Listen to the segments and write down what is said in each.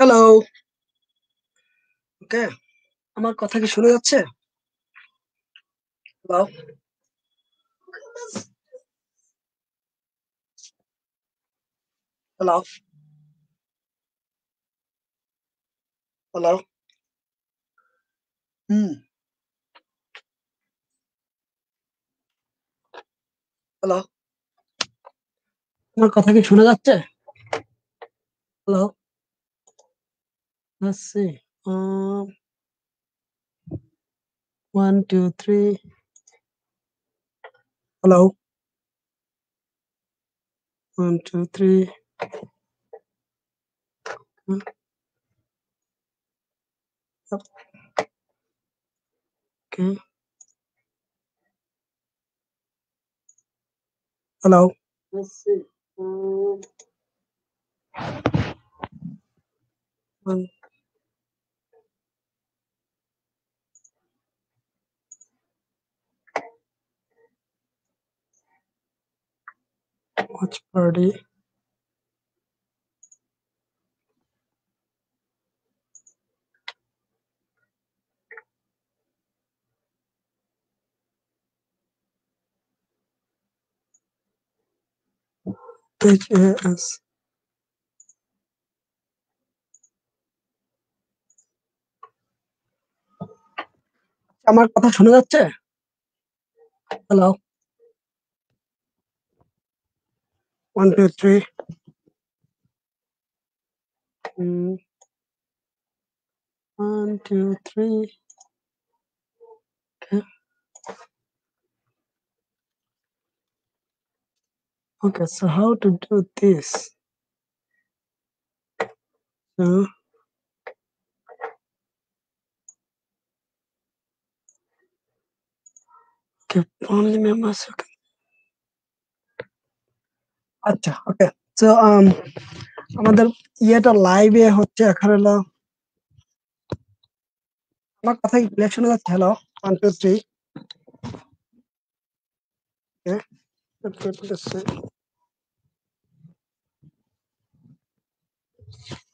Hello. ওকে, আমার কথা কি শোনা যাচ্ছে? Hello, hello, hello. Hmm, hello. আমার কথা কি শোনা যাচ্ছে? Hello, let's see. 1, 2, 3. Hello, 1, 2, 3. Hmm, okay, hello. Let's see. 1, watch party. HAS. আমার কথা শোনা যাচ্ছে? Hello, 1, 2, 3. Hmm, 1, 2, 3. Okay. Okay, so how to do this? So, okay, only members who can. আচ্ছা, ওকে। সো আমাদের ইয়েটা লাইভে হচ্ছে এখন হলো। আমার কথা কি ক্লিয়ার শোনা যাচ্ছে? হ্যালো, 1, 2, 3.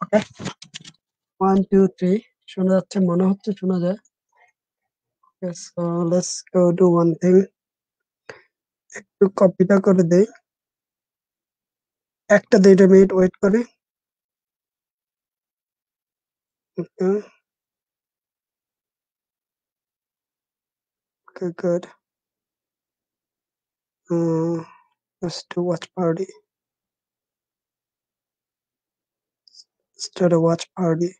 ওকে, 1, 2, 3 শোনা যাচ্ছে, মনে হচ্ছে শোনা যায়। Okay, so let's go do one thing. একটু কপিটা করে দেই, 1-2 মিনিট ওয়েট করি। Okay, okay, good. Let's do watch party, start a watch party.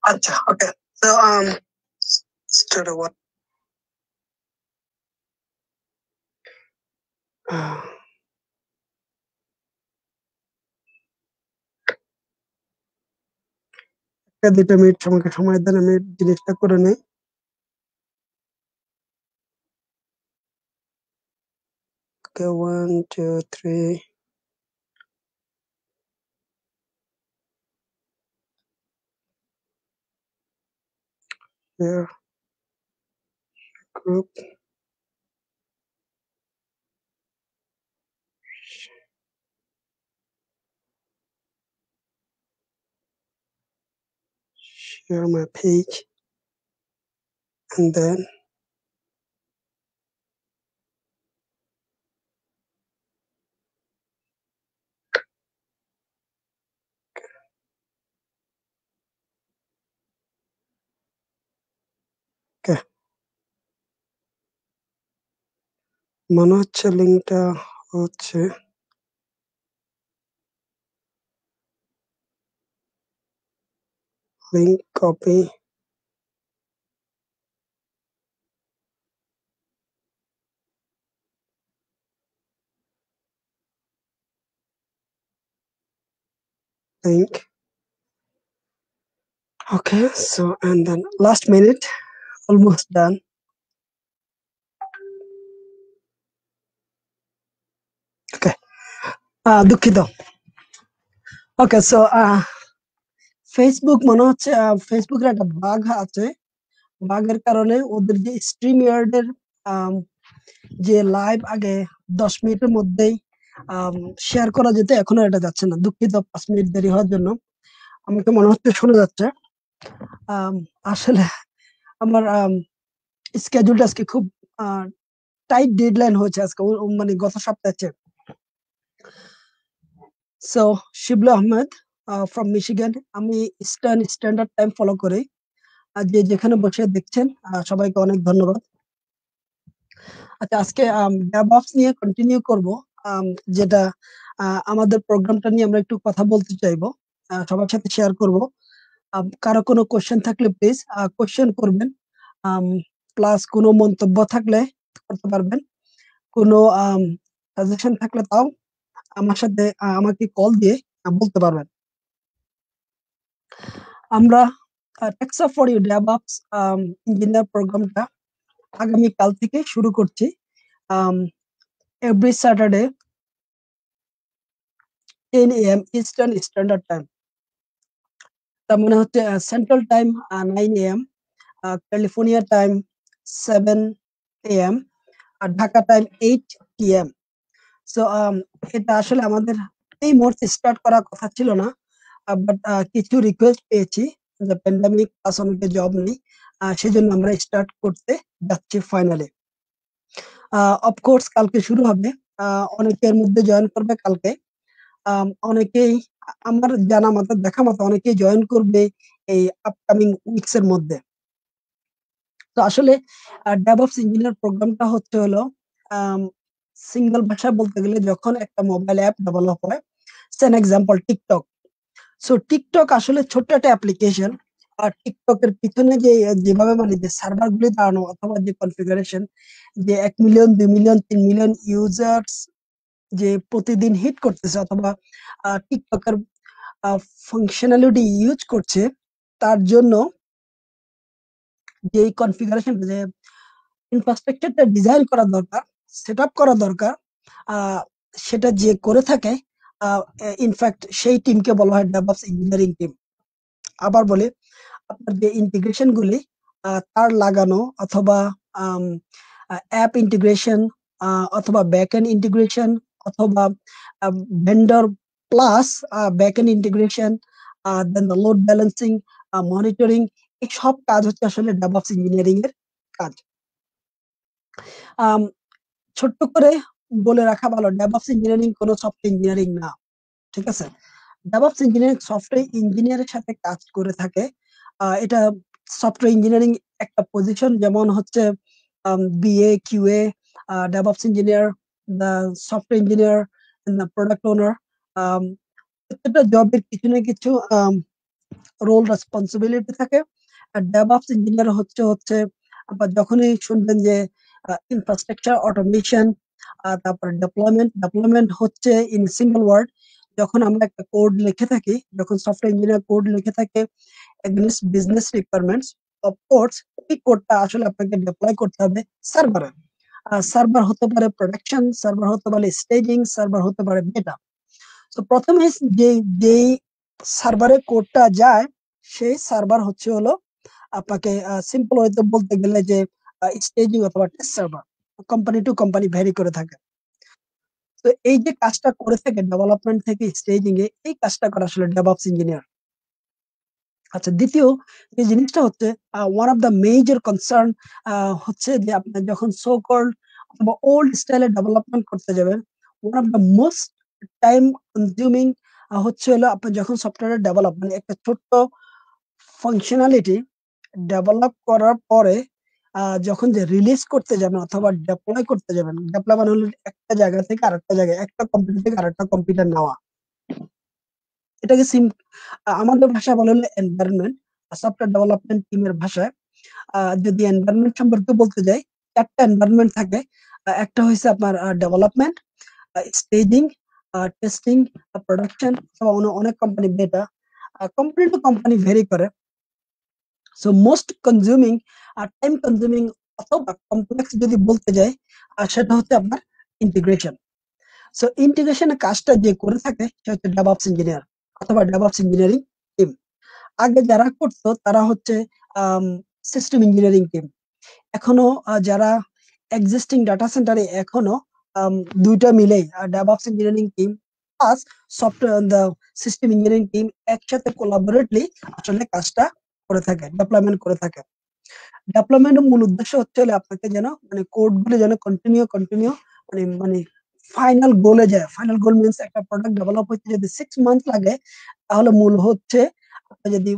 আচ্ছা, okay, so start a watch. একটা 2 মিনিট আমাকে সময় দেন, আমি জিনিসটা করে নেই। ওকে, 1, 2, 3. Here, group, share my page, and then okay, মনে হচ্ছে লিঙ্কটা হচ্ছে। Link copy, link. Okay, so and then last minute, almost done. Okay, দুঃখিত। ওকে, সো ফেসবুক মনে হচ্ছে ফেসবুকের একটা বাগ আছে, বাগের কারণে ওদের যে স্ট্রিম ইয়ার্ডের যে লাইভ আগে 10 মিনিটের মধ্যেই শেয়ার করা যেত, এখনো এটা যাচ্ছে না। দুঃখিত 5 মিনিট দেরি হওয়ার জন্য। আমাকে মনে হচ্ছে শোনা যাচ্ছে। আসলে আমার স্কেডিউলটা আজকে খুব টাইট ডেডলাইন হয়েছে আজকে, মানে গত সপ্তাহের চেয়ে। So Shiblu Ahmed from Michigan, আমি ইস্টার্ন স্ট্যান্ডার্ড টাইম ফলো করি। আর যে যেখানে বসে দেখছেন সবাইকে অনেক ধন্যবাদ। আচ্ছা, আজকে ডেভঅপস নিয়ে কন্টিনিউ করব, যেটা আমাদের প্রোগ্রামটা নিয়ে আমরা একটু কথা বলতে চাইবো, সবার সাথে শেয়ার করব। কারো কোনো কোশ্চেন থাকলে প্লিজ কোশ্চেন করবেন, প্লাস কোনো মন্তব্য থাকলে করতে পারবেন, কোনো সাজেশন থাকলে তাও আমার সাথে আমাকে কল দিয়ে বলতে পারবেন। আমরা Texas for you DevOps engineer প্রোগ্রামটা আগামী কাল থেকে শুরু করছি। Every Saturday 10 AM Eastern Standard Time. তার মানে হচ্ছে Central Time 9 AM, California time 7 AM, আর ঢাকা টাইম 8 PM। সো এটা আসলে আমাদের এই মুহূর্তে স্টার্ট করার কথা ছিল না, বাট কিছু রিকোয়েস্ট পেয়েছি যে প্যান্ডামিক প্লাস অনেকে জব নেই, সেজন্য আমরা স্টার্ট করতে যাচ্ছি ফাইনালি। অফকোর্স কালকে শুরু হবে, অনেকের মধ্যে জয়েন করবে কালকে। অনেকেই আমার জানা মতো দেখা মতো অনেকেই জয়েন করবে এই আপকামিং উইকস এর মধ্যে। তো আসলে ডেভঅপস ইঞ্জিনিয়ার প্রোগ্রামটা হচ্ছে হলো সিঙ্গেল ভাষায় বলতে গেলে যখন একটা মোবাইল অ্যাপ ডেভেলপ হয়, Sen example TikTok. So TikTok আসলে ছোট্ট একটা অ্যাপ্লিকেশন। আর টিকটকের পিছনে যে যেভাবে মানে যে সার্ভার গুলি দাঁড়ানো অথবা যে কনফিগারেশন, যে 1 মিলিয়ন 2 মিলিয়ন 3 মিলিয়ন ইউজার্স যে প্রতিদিন হিট করতেছে অথবা টিকটকের ফাংশনালিটি ইউজ করছে, তার জন্য যে কনফিগারেশন, যে ইনফ্রাস্ট্রাকচারটা ডিজাইন করা দরকার, সেট আপ করা দরকার, আহ, সেটা যে করে থাকে, ইনফ্যাক্ট সেই টিমকে বলা হয় ডেভঅপস ইঞ্জিনিয়ারিং টিম। আবার বলে আপনার যে ইন্টিগ্রেশন গুলি তার লাগানো অথবা অ্যাপ ইন্টিগ্রেশন অথবা ব্যাক এন্ড ইন্টিগ্রেশন অথবা vendor plus back end integration, then the load balancing, monitoring, এই সব কাজ হচ্ছে আসলে ডেভঅপস ইঞ্জিনিয়ারিং এর কাজ। আম, ছোট্ট করে বলে রাখা ভালো, ডেভঅপস ইঞ্জিনিয়ারিং কোনো সফটওয়্যার ইঞ্জিনিয়ারিং না, ঠিক আছে? ডেভঅপস ইঞ্জিনিয়ারিং সফটওয়্যার ইঞ্জিনিয়ারের সাথে কাজ করে থাকে। এটা সফটওয়্যার ইঞ্জিনিয়ারিং একটা পজিশন, যেমন হচ্ছে BA QA, DevOps engineer, the software engineer, the product owner. প্রত্যেকটা জবের কিছু না কিছু রোল রেসপন্সিবিলিটি থাকে। আর ডেভঅপস ইঞ্জিনিয়ার হচ্ছে হচ্ছে আবার যখনই শুনবেন যে ইনফ্রাস্ট্রাকচার অটোমেশন, তারপরে ডেভেলপমেন্ট হচ্ছে ইন সিঙ্গেল ওয়ার্ড। যখন আমরা একটা কোড লিখে থাকি, যখন সফটওয়্যার ইঞ্জিনিয়ার কোড লিখে থাকে এগেইনস্ট বিজনেস রিকোয়ারমেন্টস, অফকোর্স এই কোডটা আসলে আপনাকে ডিপ্লয় করতে হবে সার্ভারে। সার্ভার হতে পারে প্রোডাকশন, সার্ভার হতে পারে স্টেজিং, সার্ভার হতে পারে বেটা। তো প্রথমে যে যেই সার্ভারে কোডটা যায়, সেই সার্ভার হচ্ছে হলো আপনাকে সিম্পল ওয়েতে বলতে গেলে যে স্টেজিং অথবা test server, company to company vary করে থাকে। তো এই যে কাজটা করে থাকে ডেভেলপমেন্ট থেকে স্টেজিং এ, এই কাজটা করে আসলে ডেভঅপস ইঞ্জিনিয়ার। আচ্ছা, দ্বিতীয় যে জিনিসটা হচ্ছে one of the major concern হচ্ছে যে আপনার যখন সো কল্ড অথবা ওল্ড স্টাইলে ডেভেলপমেন্ট করতে যাবেন, one of the most time consuming হচ্ছে হলো আপনার যখন সফটওয়্যার ডেভেলপমেন্ট একটা ছোট্ট ফাংশনালিটি ডেভেলপ করার পরে যখন যে রিলিজ করতে যাবেন অথবা ডেপ্লয় করতে যাবেন, ডেপ্লয় মানে হলো একটা জায়গা থেকে আরেকটা জায়গায়, একটা কম্পিউটার থেকে আরেকটা কম্পিউটার নেওয়া। এটাকে আমাদের ভাষায় বলা হলো এনভায়রনমেন্ট। সফটওয়্যার ডেভেলপমেন্ট টিমের ভাষায় যদি এনভায়রনমেন্ট সম্পর্কে বলতে যাই, চারটা এনভায়রনমেন্ট থাকে। একটা হচ্ছে আপনার ডেভেলপমেন্ট, স্টেজিং, টেস্টিং, প্রোডাকশন, অথবা অনেক কোম্পানি বেটা। কোম্পানি টু কোম্পানি ভেরি করে। So most consuming time consuming অথবা কমপ্লেক্স যদি বলতে যাই, সেটা হচ্ছে আপনার ইন্টিগ্রেশন। সো ইন্টিগ্রেশনের কাজটা যে করে থাকে সে হচ্ছে ডেভঅপস ইঞ্জিনিয়ার অথবা ডেভঅপস ইঞ্জিনিয়ারিং টিম। আগে যারা করতো তারা হচ্ছে সিস্টেম ইঞ্জিনিয়ারিং টিম। এখনো যারা এক্সিস্টিং ডাটা সেন্টারে এখনো দুইটা মিলেই DevOps engineering team plus software the system engineering team একসাথে কোলাবোরেটলি আসলে কাজটা করে থাকে, ডেভেলপমেন্ট করে থাকে। ডেভেলপমেন্টের মূল উদ্দেশ্য হচ্ছে হলে আপনাকে যেন মানে কোড গুলো যেন কন্টিনিউ মানে ফাইনাল গোলে যায়। ফাইনাল গোল মিনস একটা প্রোডাক্ট ডেভেলপ হতে যদি 6 মান্থ লাগে, তাহলে মূল হচ্ছে আপনি যদি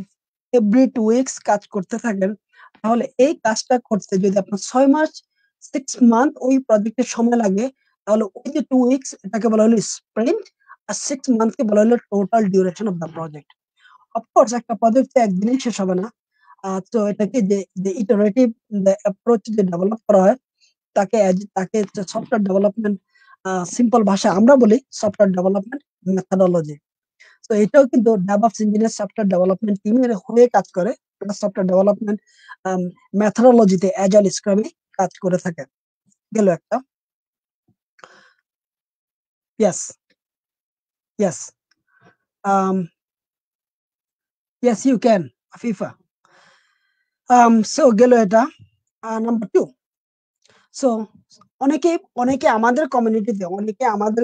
এভরি 2 উইকস কাজ করতে থাকেন, তাহলে এই কাজটা করতে যদি আপনার 6 মাস 6 মান্থ ওই প্রজেক্টের সময় লাগে, তাহলে ওই যে 2 উইকস এটাকে বলা হলো স্প্রিন্ট, আর 6 মান্থকে বলা হলো total duration of the project. Of course একটা প্রজেক্ট তো একদিনেই শেষ হবে না। তো এটাকে যে ইটারেটিভ অ্যাপ্রোচ যে ডেভেলপ করা হয়, তাকে সফটওয়্যার ডেভেলপমেন্ট, সিম্পল ভাষায় আমরা বলি সফটওয়্যার ডেভেলপমেন্ট মেথোডোলজি। তো এটাও কিন্তু ডেভঅপস ইঞ্জিনিয়ার সফটওয়্যার ডেভেলপমেন্ট টিমের হয়ে কাজ করে। সফটওয়্যার ডেভেলপমেন্ট মেথোডোলজিতে অ্যাজাইল স্ক্রামে কাজ করে থাকে। গেল একটা। Yes, yes, yes you can Afifa. So গেল এটা। নাম্বার 2। সো অনেকে অনেকে আমাদের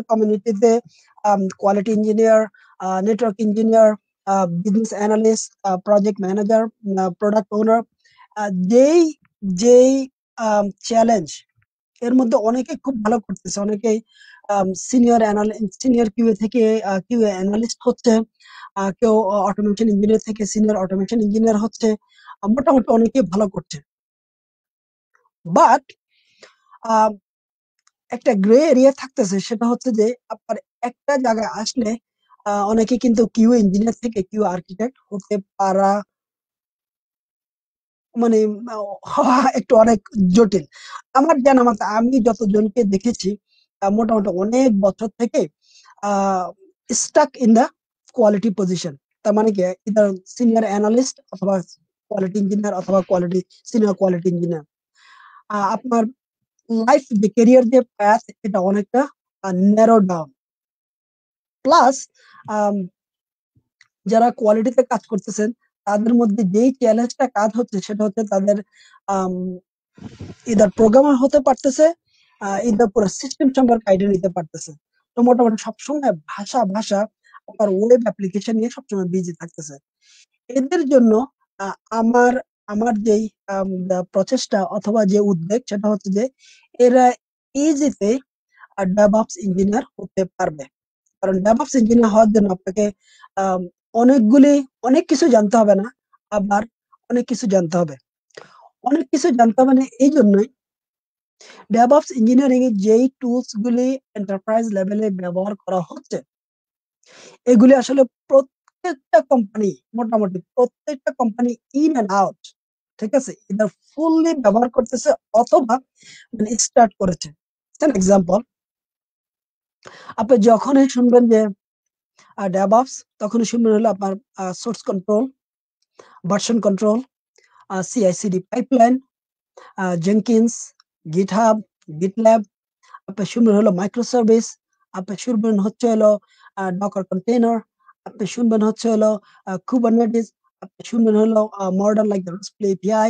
কমিউনিটিতে quality engineer, network engineer, business analyst, project manager, product owner, যেই যেই চ্যালেঞ্জ এর মধ্যে অনেকে খুব ভালো করতেছে। অনেকেই সিনিয়র কিউএ থেকে কিউএ অ্যানালিস্ট হচ্ছে, কেউ অটোমেশন ইঞ্জিনিয়ার থেকে সিনিয়র অটোমেশন ইঞ্জিনিয়ার হচ্ছে। মোটামুটি অনেকেই ভালো করছে। বাট একটা গ্রে এরিয়া থাকতেছে, সেটা হচ্ছে যে আপনার একটা জায়গায় আসলে অনেকে কিন্তু কিউ ইঞ্জিনিয়ার থেকে কিউ আর্কিটেক্ট হতে পারা মানে হওয়া একটু অনেক জটিল। আমার জানা মতে আমি যতজনকে দেখেছি মোটামুটি অনেক বছর থেকে stuck in the quality position. তার মানে কি, ইদার সিনিয়র অ্যানালিস্ট অথবা কোয়ালিটি ইঞ্জিনিয়ার অথবা সিনিয়র কোয়ালিটি ইঞ্জিনিয়ার। আপনার লাইফ যে ক্যারিয়ার যে প্যাথ, এটা অনেকটা ন্যারো ডাউন। প্লাস যারা কোয়ালিটিতে কাজ করতেছেন, তাদের মধ্যে যেই চ্যালেঞ্জটা কাজ হচ্ছে সেটা হচ্ছে তাদের ইদার প্রোগ্রামার হতে পারতেছে, ইদার পুরো সিস্টেম সম্পর্কে আইডিয়া নিতে পারতেছে। তো মোটামুটি সবসময় ভাষা ভাষা আপনার ওয়েব অ্যাপ্লিকেশন নিয়ে সবসময় বিজি থাকতেছে। এদের জন্য আহ, আমার আমার যেই প্রচেষ্টা অথবা যে উদ্বেগ, সেটা হচ্ছে যে এরা ইজিতে ডেভঅপস ইঞ্জিনিয়ার হতে পারবে। কারণ ডেভঅপস ইঞ্জিনিয়ার হওয়ার জন্য আপনাকে আম, অনেকগুলি অনেক কিছু জানতে হবে না, আবার অনেক কিছু জানতে হবে। অনেক কিছু জানতে হবে না এই জন্যই, ডেভঅপস ইঞ্জিনিয়ারিং এর যেই টুলস গুলি এন্টারপ্রাইজ লেভেলে ব্যবহার করা হচ্ছে, এগুলি আসলে প্রত্যেকটা কোম্পানি, মোটামুটি প্রত্যেকটা কোম্পানি ইন এন্ড আউট, ঠিক আছে, এটা ফুললি ব্যবহার করতেছে অথবা মানে স্টার্ট করেছে। এক্সাম্পল, আপনি যখনই শুনবেন যে ডেভঅপস, তখনই শুনবেন হলো আপনার source control, version control, CICD pipeline, Jenkins, GitHub, GitLab. আপনি শুনবেন হলো মাইক্রো সার্ভিস, আপনি শুনবেন হচ্ছে হলো ডকার কন্টেইনার, আপনি শুনবেন হচ্ছে হলো কুবারনেটিস, আপনি শুনবেন হলো modern like the RESTful API,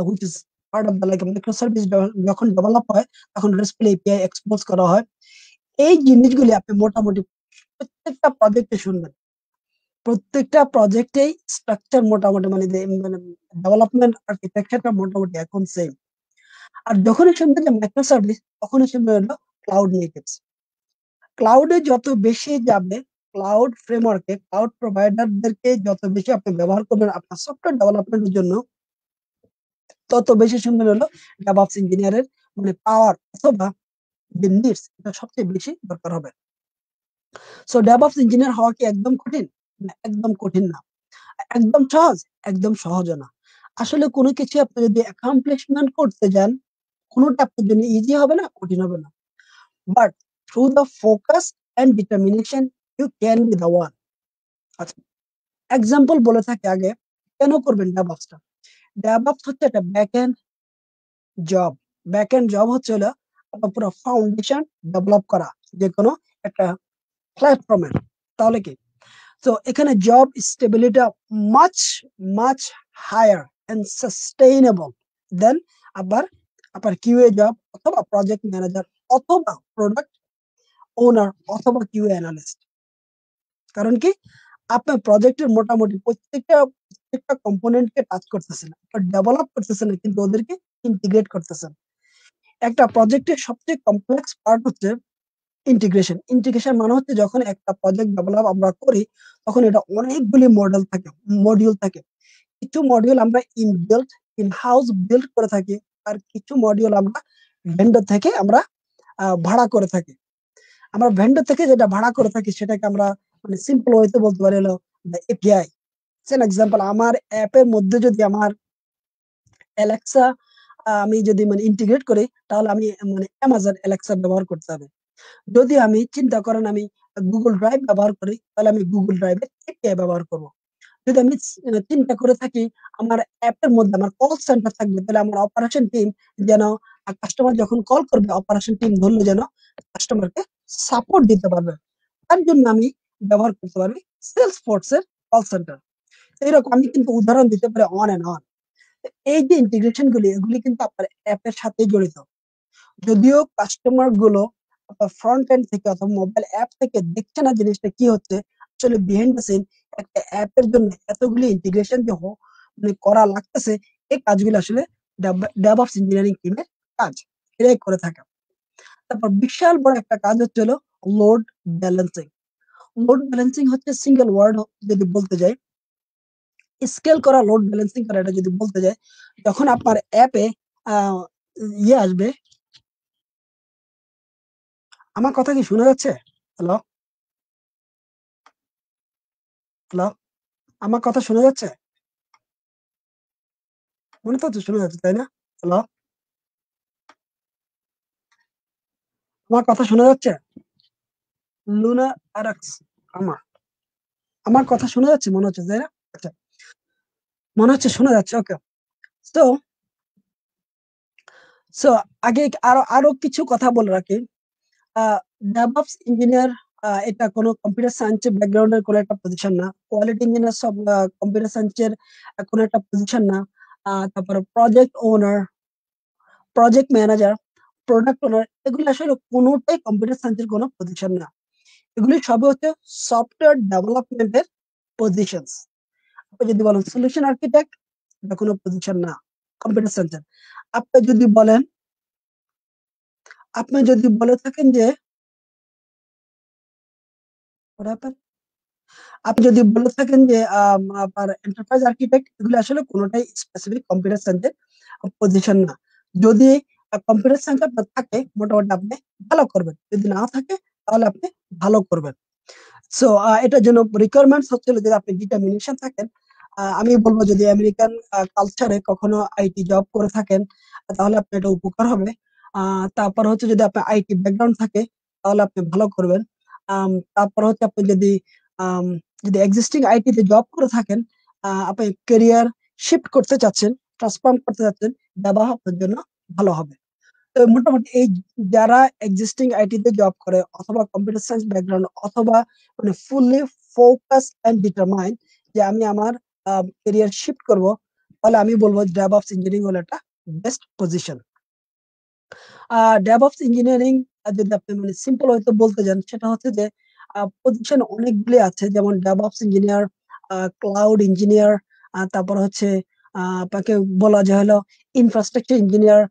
which is part of the like micro service. যখন ডেভেলপ হয় তখন RESTful API এক্সপোজ করা হয়। এই জিনিসগুলি আপনি মোটামুটি প্রত্যেকটা প্রজেক্টে শুনবেন। প্রত্যেকটা প্রজেক্টেই স্ট্রাকচার মোটামুটি মানে ডেভেলপমেন্ট আর্কিটেকচারটা মোটামুটি এখন সেম। আর যখনই শুনবেন যে মাইক্রো সার্ভিস, তখনই শুনবেন হলো ক্লাউড নেটিভস। ক্লাউডে যত বেশি যাবে, ক্লাউড ফ্রেমওয়ার্কে ক্লাউড প্রোভাইডারদেরকে যত বেশি আপনি ব্যবহার করবেন আপনার সফটওয়্যার ডেভেলপমেন্টের জন্য, তত বেশি শুনবেন হলো ডেভঅপস ইঞ্জিনিয়ারের মানে পাওয়ার অথবা যে নিডস, এটা সবচেয়ে বেশি দরকার হবে। সো ডেভঅপস ইঞ্জিনিয়ার হওয়া কি একদম কঠিন? না, একদম কঠিন না। একদম সহজ? একদম সহজ না। আসলে কোনো কিছু আপনি যদি অ্যাকমপ্লিশমেন্ট করতে যান, কোনোটা আপনার জন্য ইজি হবে না, কঠিন হবে না। But through the focus and determination you can be the one. আচ্ছা, এক্সাম্পল বলে থাকি আগে, কেন করবেন ডেভঅপসটা? ডেভঅপস হচ্ছে একটা ব্যাকএন্ড জব। ব্যাকএন্ড জব হচ্ছে হলো আপনার পুরো ফাউন্ডেশন ডেভেলপ করা যে কোনো একটা প্ল্যাটফর্মের। তাহলে কি, তো এখানে job stability much much higher and sustainable. Then আবার আপনার QA জব অথবা প্রজেক্ট ম্যানেজার অথবা প্রোডাক্ট ওনার অথবা QA অ্যানালিস্ট। কারণ কি আপনার প্রজেক্টের মোটামুটি প্রত্যেকটা কম্পোনেন্টকে টাচ করতেছেন, ডেভেলপ করতেছেন কিন্তু ওদেরকে ইন্টিগ্রেট করতেছেন। একটা প্রজেক্টের সবচেয়ে কমপ্লেক্স পার্ট হচ্ছে ইন্টিগ্রেশন। ইন্টিগ্রেশন মানে হচ্ছে যখন একটা প্রজেক্ট ডেভেলপ আমরা করি তখন এটা অনেকগুলি মডিউল থাকে। কিছু মডিউল আমরা ইন হাউস বিল্ড করে থাকি, আর কিছু মডিউল আমরা ভেন্ডর থেকে আমরা ভাড়া করে থাকি। আমরা ভেন্ডর থেকে যেটা ভাড়া করে থাকি সেটাকে আমরা মানে সিম্পল ওয়েতে বলতে পারি হলো এপিআই। সেন এক্সাম্পল, আমার অ্যাপের মধ্যে যদি আমার অ্যালেক্সা আমি যদি মানে ইন্টিগ্রেট করি তাহলে আমি মানে অ্যামাজন অ্যালেক্সা ব্যবহার করতে হবে। যদি আমি চিন্তা করেন আমি গুগল ড্রাইভ ব্যবহার করি তাহলে আমি গুগল ড্রাইভের এপিআই ব্যবহার করব। যদি আমি চিন্তা করে থাকি আমার অ্যাপের মধ্যে আমার কল সেন্টার থাকবে তাহলে আমার অপারেশন টিম যেন কাস্টমার যখন কল করবে অপারেশন টিম ধরলে যেন কাস্টমারকে সাপোর্ট দিতে পারবে, তার জন্য আমি ব্যবহার করতে পারি সেলস ফোর্সের কল সেন্টার। এইরকম আমি কিন্তু উদাহরণ দিতে পারি অন এন্ড অন। এই যে ইন্টিগ্রেশন গুলি এগুলি কিন্তু আপনার অ্যাপের সাথে জড়িত। যদিও কাস্টমার গুলো ফ্রন্ট এন্ড থেকে অথবা মোবাইল অ্যাপ থেকে দেখছে না জিনিসটা কি হচ্ছে, আসলে বিহাইন্ড দ্য সিন একটা অ্যাপের জন্য এতগুলি ইন্টিগ্রেশন যে মানে করা লাগতেছে, এই কাজগুলো আসলে ডেভঅপস ইঞ্জিনিয়ারিং টিমের কাজ, এরাই করে থাকে। তারপর বিশাল বড় একটা কাজ হচ্ছে হলো লোড ব্যালেন্সিং। লোড ব্যালেন্সিং হচ্ছে সিঙ্গেল ওয়ার্ড যদি বলতে যাই, স্কেল করা লোড ব্যালেন্সিং করা এটা যদি বলতে যাই, যখন আপনার অ্যাপে ইয়ে আসবে। আমার কথা কি শোনা যাচ্ছে? হ্যালো, হ্যালো, আমার কথা শোনা যাচ্ছে? মনে তো হচ্ছে শোনা যাচ্ছে, তাই না? হ্যালো, আমার কথা শোনা যাচ্ছে? লুনা আরএক্স, আমার আমার কথা শোনা যাচ্ছে মনে হচ্ছে, তাই না? আচ্ছা, মনে হচ্ছে শোনা যাচ্ছে। ওকে। তো সো আগে আরো আরো কিছু কথা বলে রাখি। ডেভঅপস ইঞ্জিনিয়ার এটা কোনো কম্পিউটার সায়েন্সের ব্যাকগ্রাউন্ডের কোনো একটা পজিশন না। কোয়ালিটি ইঞ্জিনিয়ার সব কম্পিউটার সায়েন্সের কোনো একটা পজিশন না। তারপরে প্রজেক্ট ওনার, প্রজেক্ট ম্যানেজার, প্রোডাক্ট ওনার, এগুলো আসলে কোনোটাই কম্পিউটার সায়েন্সের কোনো পজিশন না। এগুলি সবই হচ্ছে সফটওয়্যার ডেভেলপমেন্টের পজিশনস। আপনি যদি বলেন সলিউশন আর্কিটেক্ট, এটা কোনো পজিশন না কম্পিউটার সায়েন্সের। আপনি যদি বলেন, আপনি যদি বলে থাকেন যে what happened? আপনি যদি বলে থাকেন যে আপনার এন্টারপ্রাইজ আর্কিটেক্ট, এগুলো আসলে কোনোটাই স্পেসিফিক কম্পিউটার সায়েন্সের পজিশন না। যদি কম্পিউটার সায়েন্স আপনার থাকে মোটামুটি আপনি ভালো করবেন, যদি না থাকে তাহলে আপনি ভালো করবেন। সো এটার জন্য রিকোয়ারমেন্টস হচ্ছে যদি আপনি ডিটারমিনেশন থাকেন। আমি বলবো যদি আমেরিকান কালচারে কখনো আইটি জব করে থাকেন তাহলে আপনার এটা উপকার হবে। তারপর হচ্ছে যদি আপনার আইটি ব্যাকগ্রাউন্ড থাকে তাহলে আপনি ভালো করবেন। তারপর হচ্ছে আপনি আম, যদি এক্সিস্টিং আইটি তে জব করে থাকেন, আপনি ক্যারিয়ার শিফট করতে চাচ্ছেন, ট্রান্সফর্ম করতে চাচ্ছেন, ব্যবহার আপনার জন্য ভালো হবে। তো মোটামুটি এই যারা এক্সিস্টিং আইটি তে জব করে অথবা কম্পিউটার সায়েন্স ব্যাকগ্রাউন্ড অথবা মানে ফুললি ফোকাস এন্ড ডিটারমাইন যে আমি আমার ক্যারিয়ার শিফট করব, তাহলে আমি বলবো ডেভঅপস ইঞ্জিনিয়ারিং হলো একটা বেস্ট পজিশন। ডেভঅপস ইঞ্জিনিয়ারিং যদি আপনি মানে সিম্পল হয়তো বলতে যান সেটা হচ্ছে যে পজিশন অনেকগুলি আছে, যেমন ডেভঅপস ইঞ্জিনিয়ার, ক্লাউড ইঞ্জিনিয়ার, তারপর হচ্ছে আপনাকে বলা যায় হলো ইনফ্রাস্ট্রাকচার ইঞ্জিনিয়ার,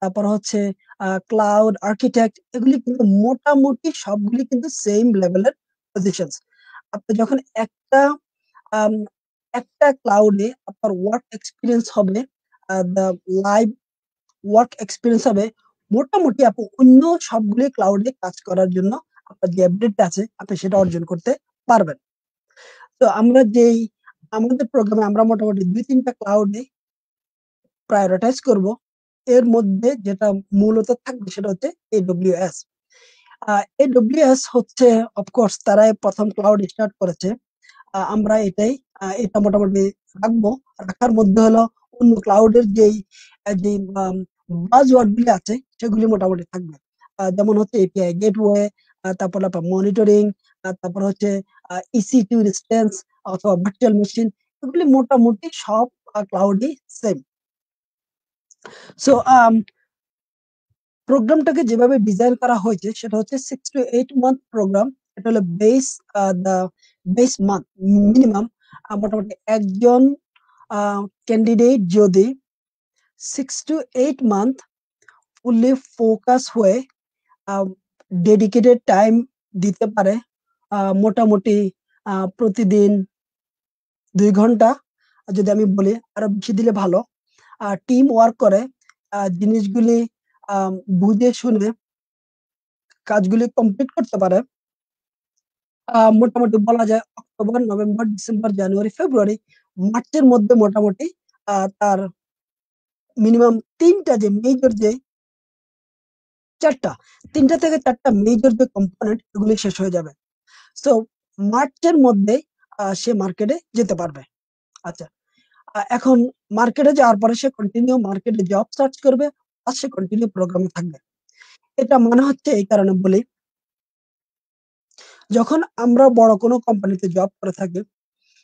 তারপর হচ্ছে ক্লাউড আর্কিটেক্ট। এগুলি কিন্তু মোটামুটি সবগুলি কিন্তু সেম লেভেলের পজিশনস। আপনি যখন আম, একটা ক্লাউডে আপনার ওয়ার্ক এক্সপিরিয়েন্স হবে, লাইভ ওয়ার্ক এক্সপিরিয়েন্স হবে, মোটামুটি আপনি অন্য সবগুলি ক্লাউডে কাজ করার জন্য আপনার যে অ্যাবিলিটি আছে আপনি সেটা অর্জন করতে পারবেন। তো আমরা যেই আমাদের প্রোগ্রামে আমরা মোটামুটি 2-3টা ক্লাউডে প্রায়োরিটাইজ করব। এর মধ্যে যেটা মূলত থাকবে সেটা হচ্ছে এডব্লিউএস। এডব্লিউএস হচ্ছে অফকোর্স তারাই প্রথম ক্লাউড স্টার্ট করেছে। আমরা এটা মোটামুটি রাখবো। রাখার মধ্যে হলো অন্য ক্লাউডের যে বাজওয়ার্ড গুলি আছে সেগুলি মোটামুটি থাকবে। যেমন হচ্ছে এপিআই গেটওয়ে, তারপর আপনার মনিটরিং, তারপর হচ্ছে ইসি2 ইনস্ট্যান্স অথবা ভার্চুয়াল মেশিন, এগুলি মোটামুটি সব ক্লাউডি সেম। সো প্রোগ্রামটাকে যেভাবে ডিজাইন করা হয়েছে সেটা হচ্ছে 6 to 8 মান্থ প্রোগ্রাম। এটা হলো base, the base month minimum মোটামুটি একজন ক্যান্ডিডেট যদি 6 to 8 মান্থ ফুললি ফোকাস হয়ে ডেডিকেটেড টাইম দিতে পারে, মোটামুটি প্রতিদিন 2 ঘন্টা, যদি আমি বলি আরো বেশি দিলে ভালো, টিম ওয়ার্ক করে জিনিসগুলি বুঝে শুনে কাজগুলি কমপ্লিট করতে পারে, মোটামুটি বলা যায় অক্টোবর, নভেম্বর, ডিসেম্বর, জানুয়ারি, ফেব্রুয়ারি, মার্চের মধ্যে মোটামুটি তার মিনিমাম তিনটা যে মেজর যে চারটা, 3টা থেকে 4টা মেজর যে কম্পোনেন্ট এগুলি শেষ হয়ে যাবে। সো মার্চের মধ্যে সে মার্কেটে যেতে পারবে। আচ্ছা, এখন মার্কেটে যাওয়ার পরে সে কন্টিনিউ মার্কেটে জব সার্চ করবে আর সে কন্টিনিউ প্রোগ্রামে থাকবে। এটা মনে হচ্ছে এই কারণে বলি, যখন আমরা বড় কোনো কোম্পানিতে জব করে থাকি,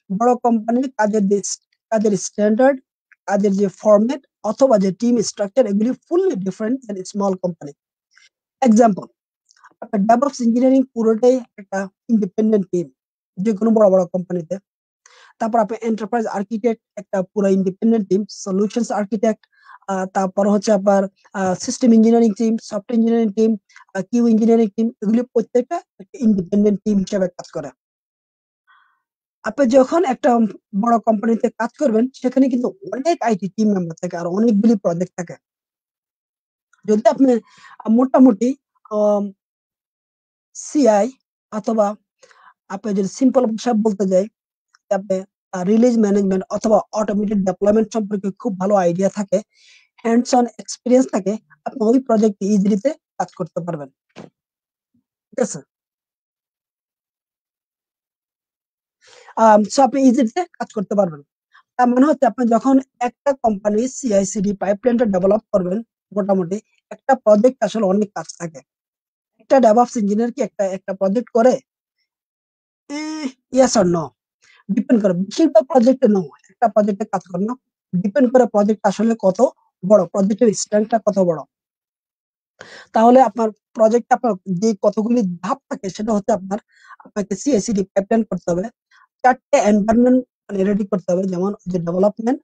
বড় কোম্পানির কাজের স্ট্যান্ডার্ড, কাজের যে ফরম্যাট অথবা যে টিম স্ট্রাকচার এগুলি ফুললি ডিফারেন্ট দেন স্মল কোম্পানি। এক্সাম্পল, আপনার ডেভঅপস ইঞ্জিনিয়ারিং পুরোটাই একটা ইন্ডিপেন্ডেন্ট টিম যে কোনো বড় বড় কোম্পানিতে। তারপর আপনার এন্টারপ্রাইজ আর্কিটেক্ট একটা পুরো ইন্ডিপেন্ডেন্ট টিম, সলিউশনস আর্কিটেক্ট, তারপর হচ্ছে আপনার system engineering team, software engineering team, Q engineering team, এগুলি প্রত্যেকটা ইন্ডিপেন্ডেন্ট টিম হিসেবে কাজ করে। আপনি যখন একটা বড় কোম্পানিতে কাজ করবেন সেখানে কিন্তু অনেক আইটি টিম মেম্বার থাকে আর অনেকগুলি প্রজেক্ট থাকে। যদি আপনি মোটামুটি সিআই অথবা আপনি যদি সিম্পল ভাষা বলতে যাই, আপনি রিলিজ ম্যানেজমেন্ট অথবা অটোমেটেড ডেভেলপমেন্ট সম্পর্কে খুব ভালো আইডিয়া থাকে, হ্যান্ডস অন এক্সপিরিয়েন্স থাকে, আপনি ওই প্রজেক্টে ইজিলিতে কাজ করতে পারবেন। ঠিক আছে, সো আপনি ইজিলিতে কাজ করতে পারবেন। তার মানে হচ্ছে আপনি যখন একটা কোম্পানি সিআইসিডি পাইপলাইনটা ডেভেলপ করবেন, মোটামুটি একটা প্রজেক্ট আসলে অনেক কাজ থাকে। একটা ডেভঅপস ইঞ্জিনিয়ার কি একটা একটা প্রজেক্ট করে? ইয়েস অর নো, ডিপেন্ড করে। বেশিরভাগ প্রজেক্টে নো, একটা প্রজেক্টে কাজ করে না, ডিপেন্ড করে প্রজেক্ট আসলে কত বড়, প্রজেক্টের স্ট্রেংথটা কত বড়। তাহলে আপনার প্রজেক্ট আপনার যে কতগুলি ধাপ থাকে সেটা হচ্ছে আপনাকে সিআইসিডি পাইপলাইন করতে হবে, 4টে এনভায়রনমেন্ট মানে রেডি করতে হবে, যেমন যে ডেভেলপমেন্ট,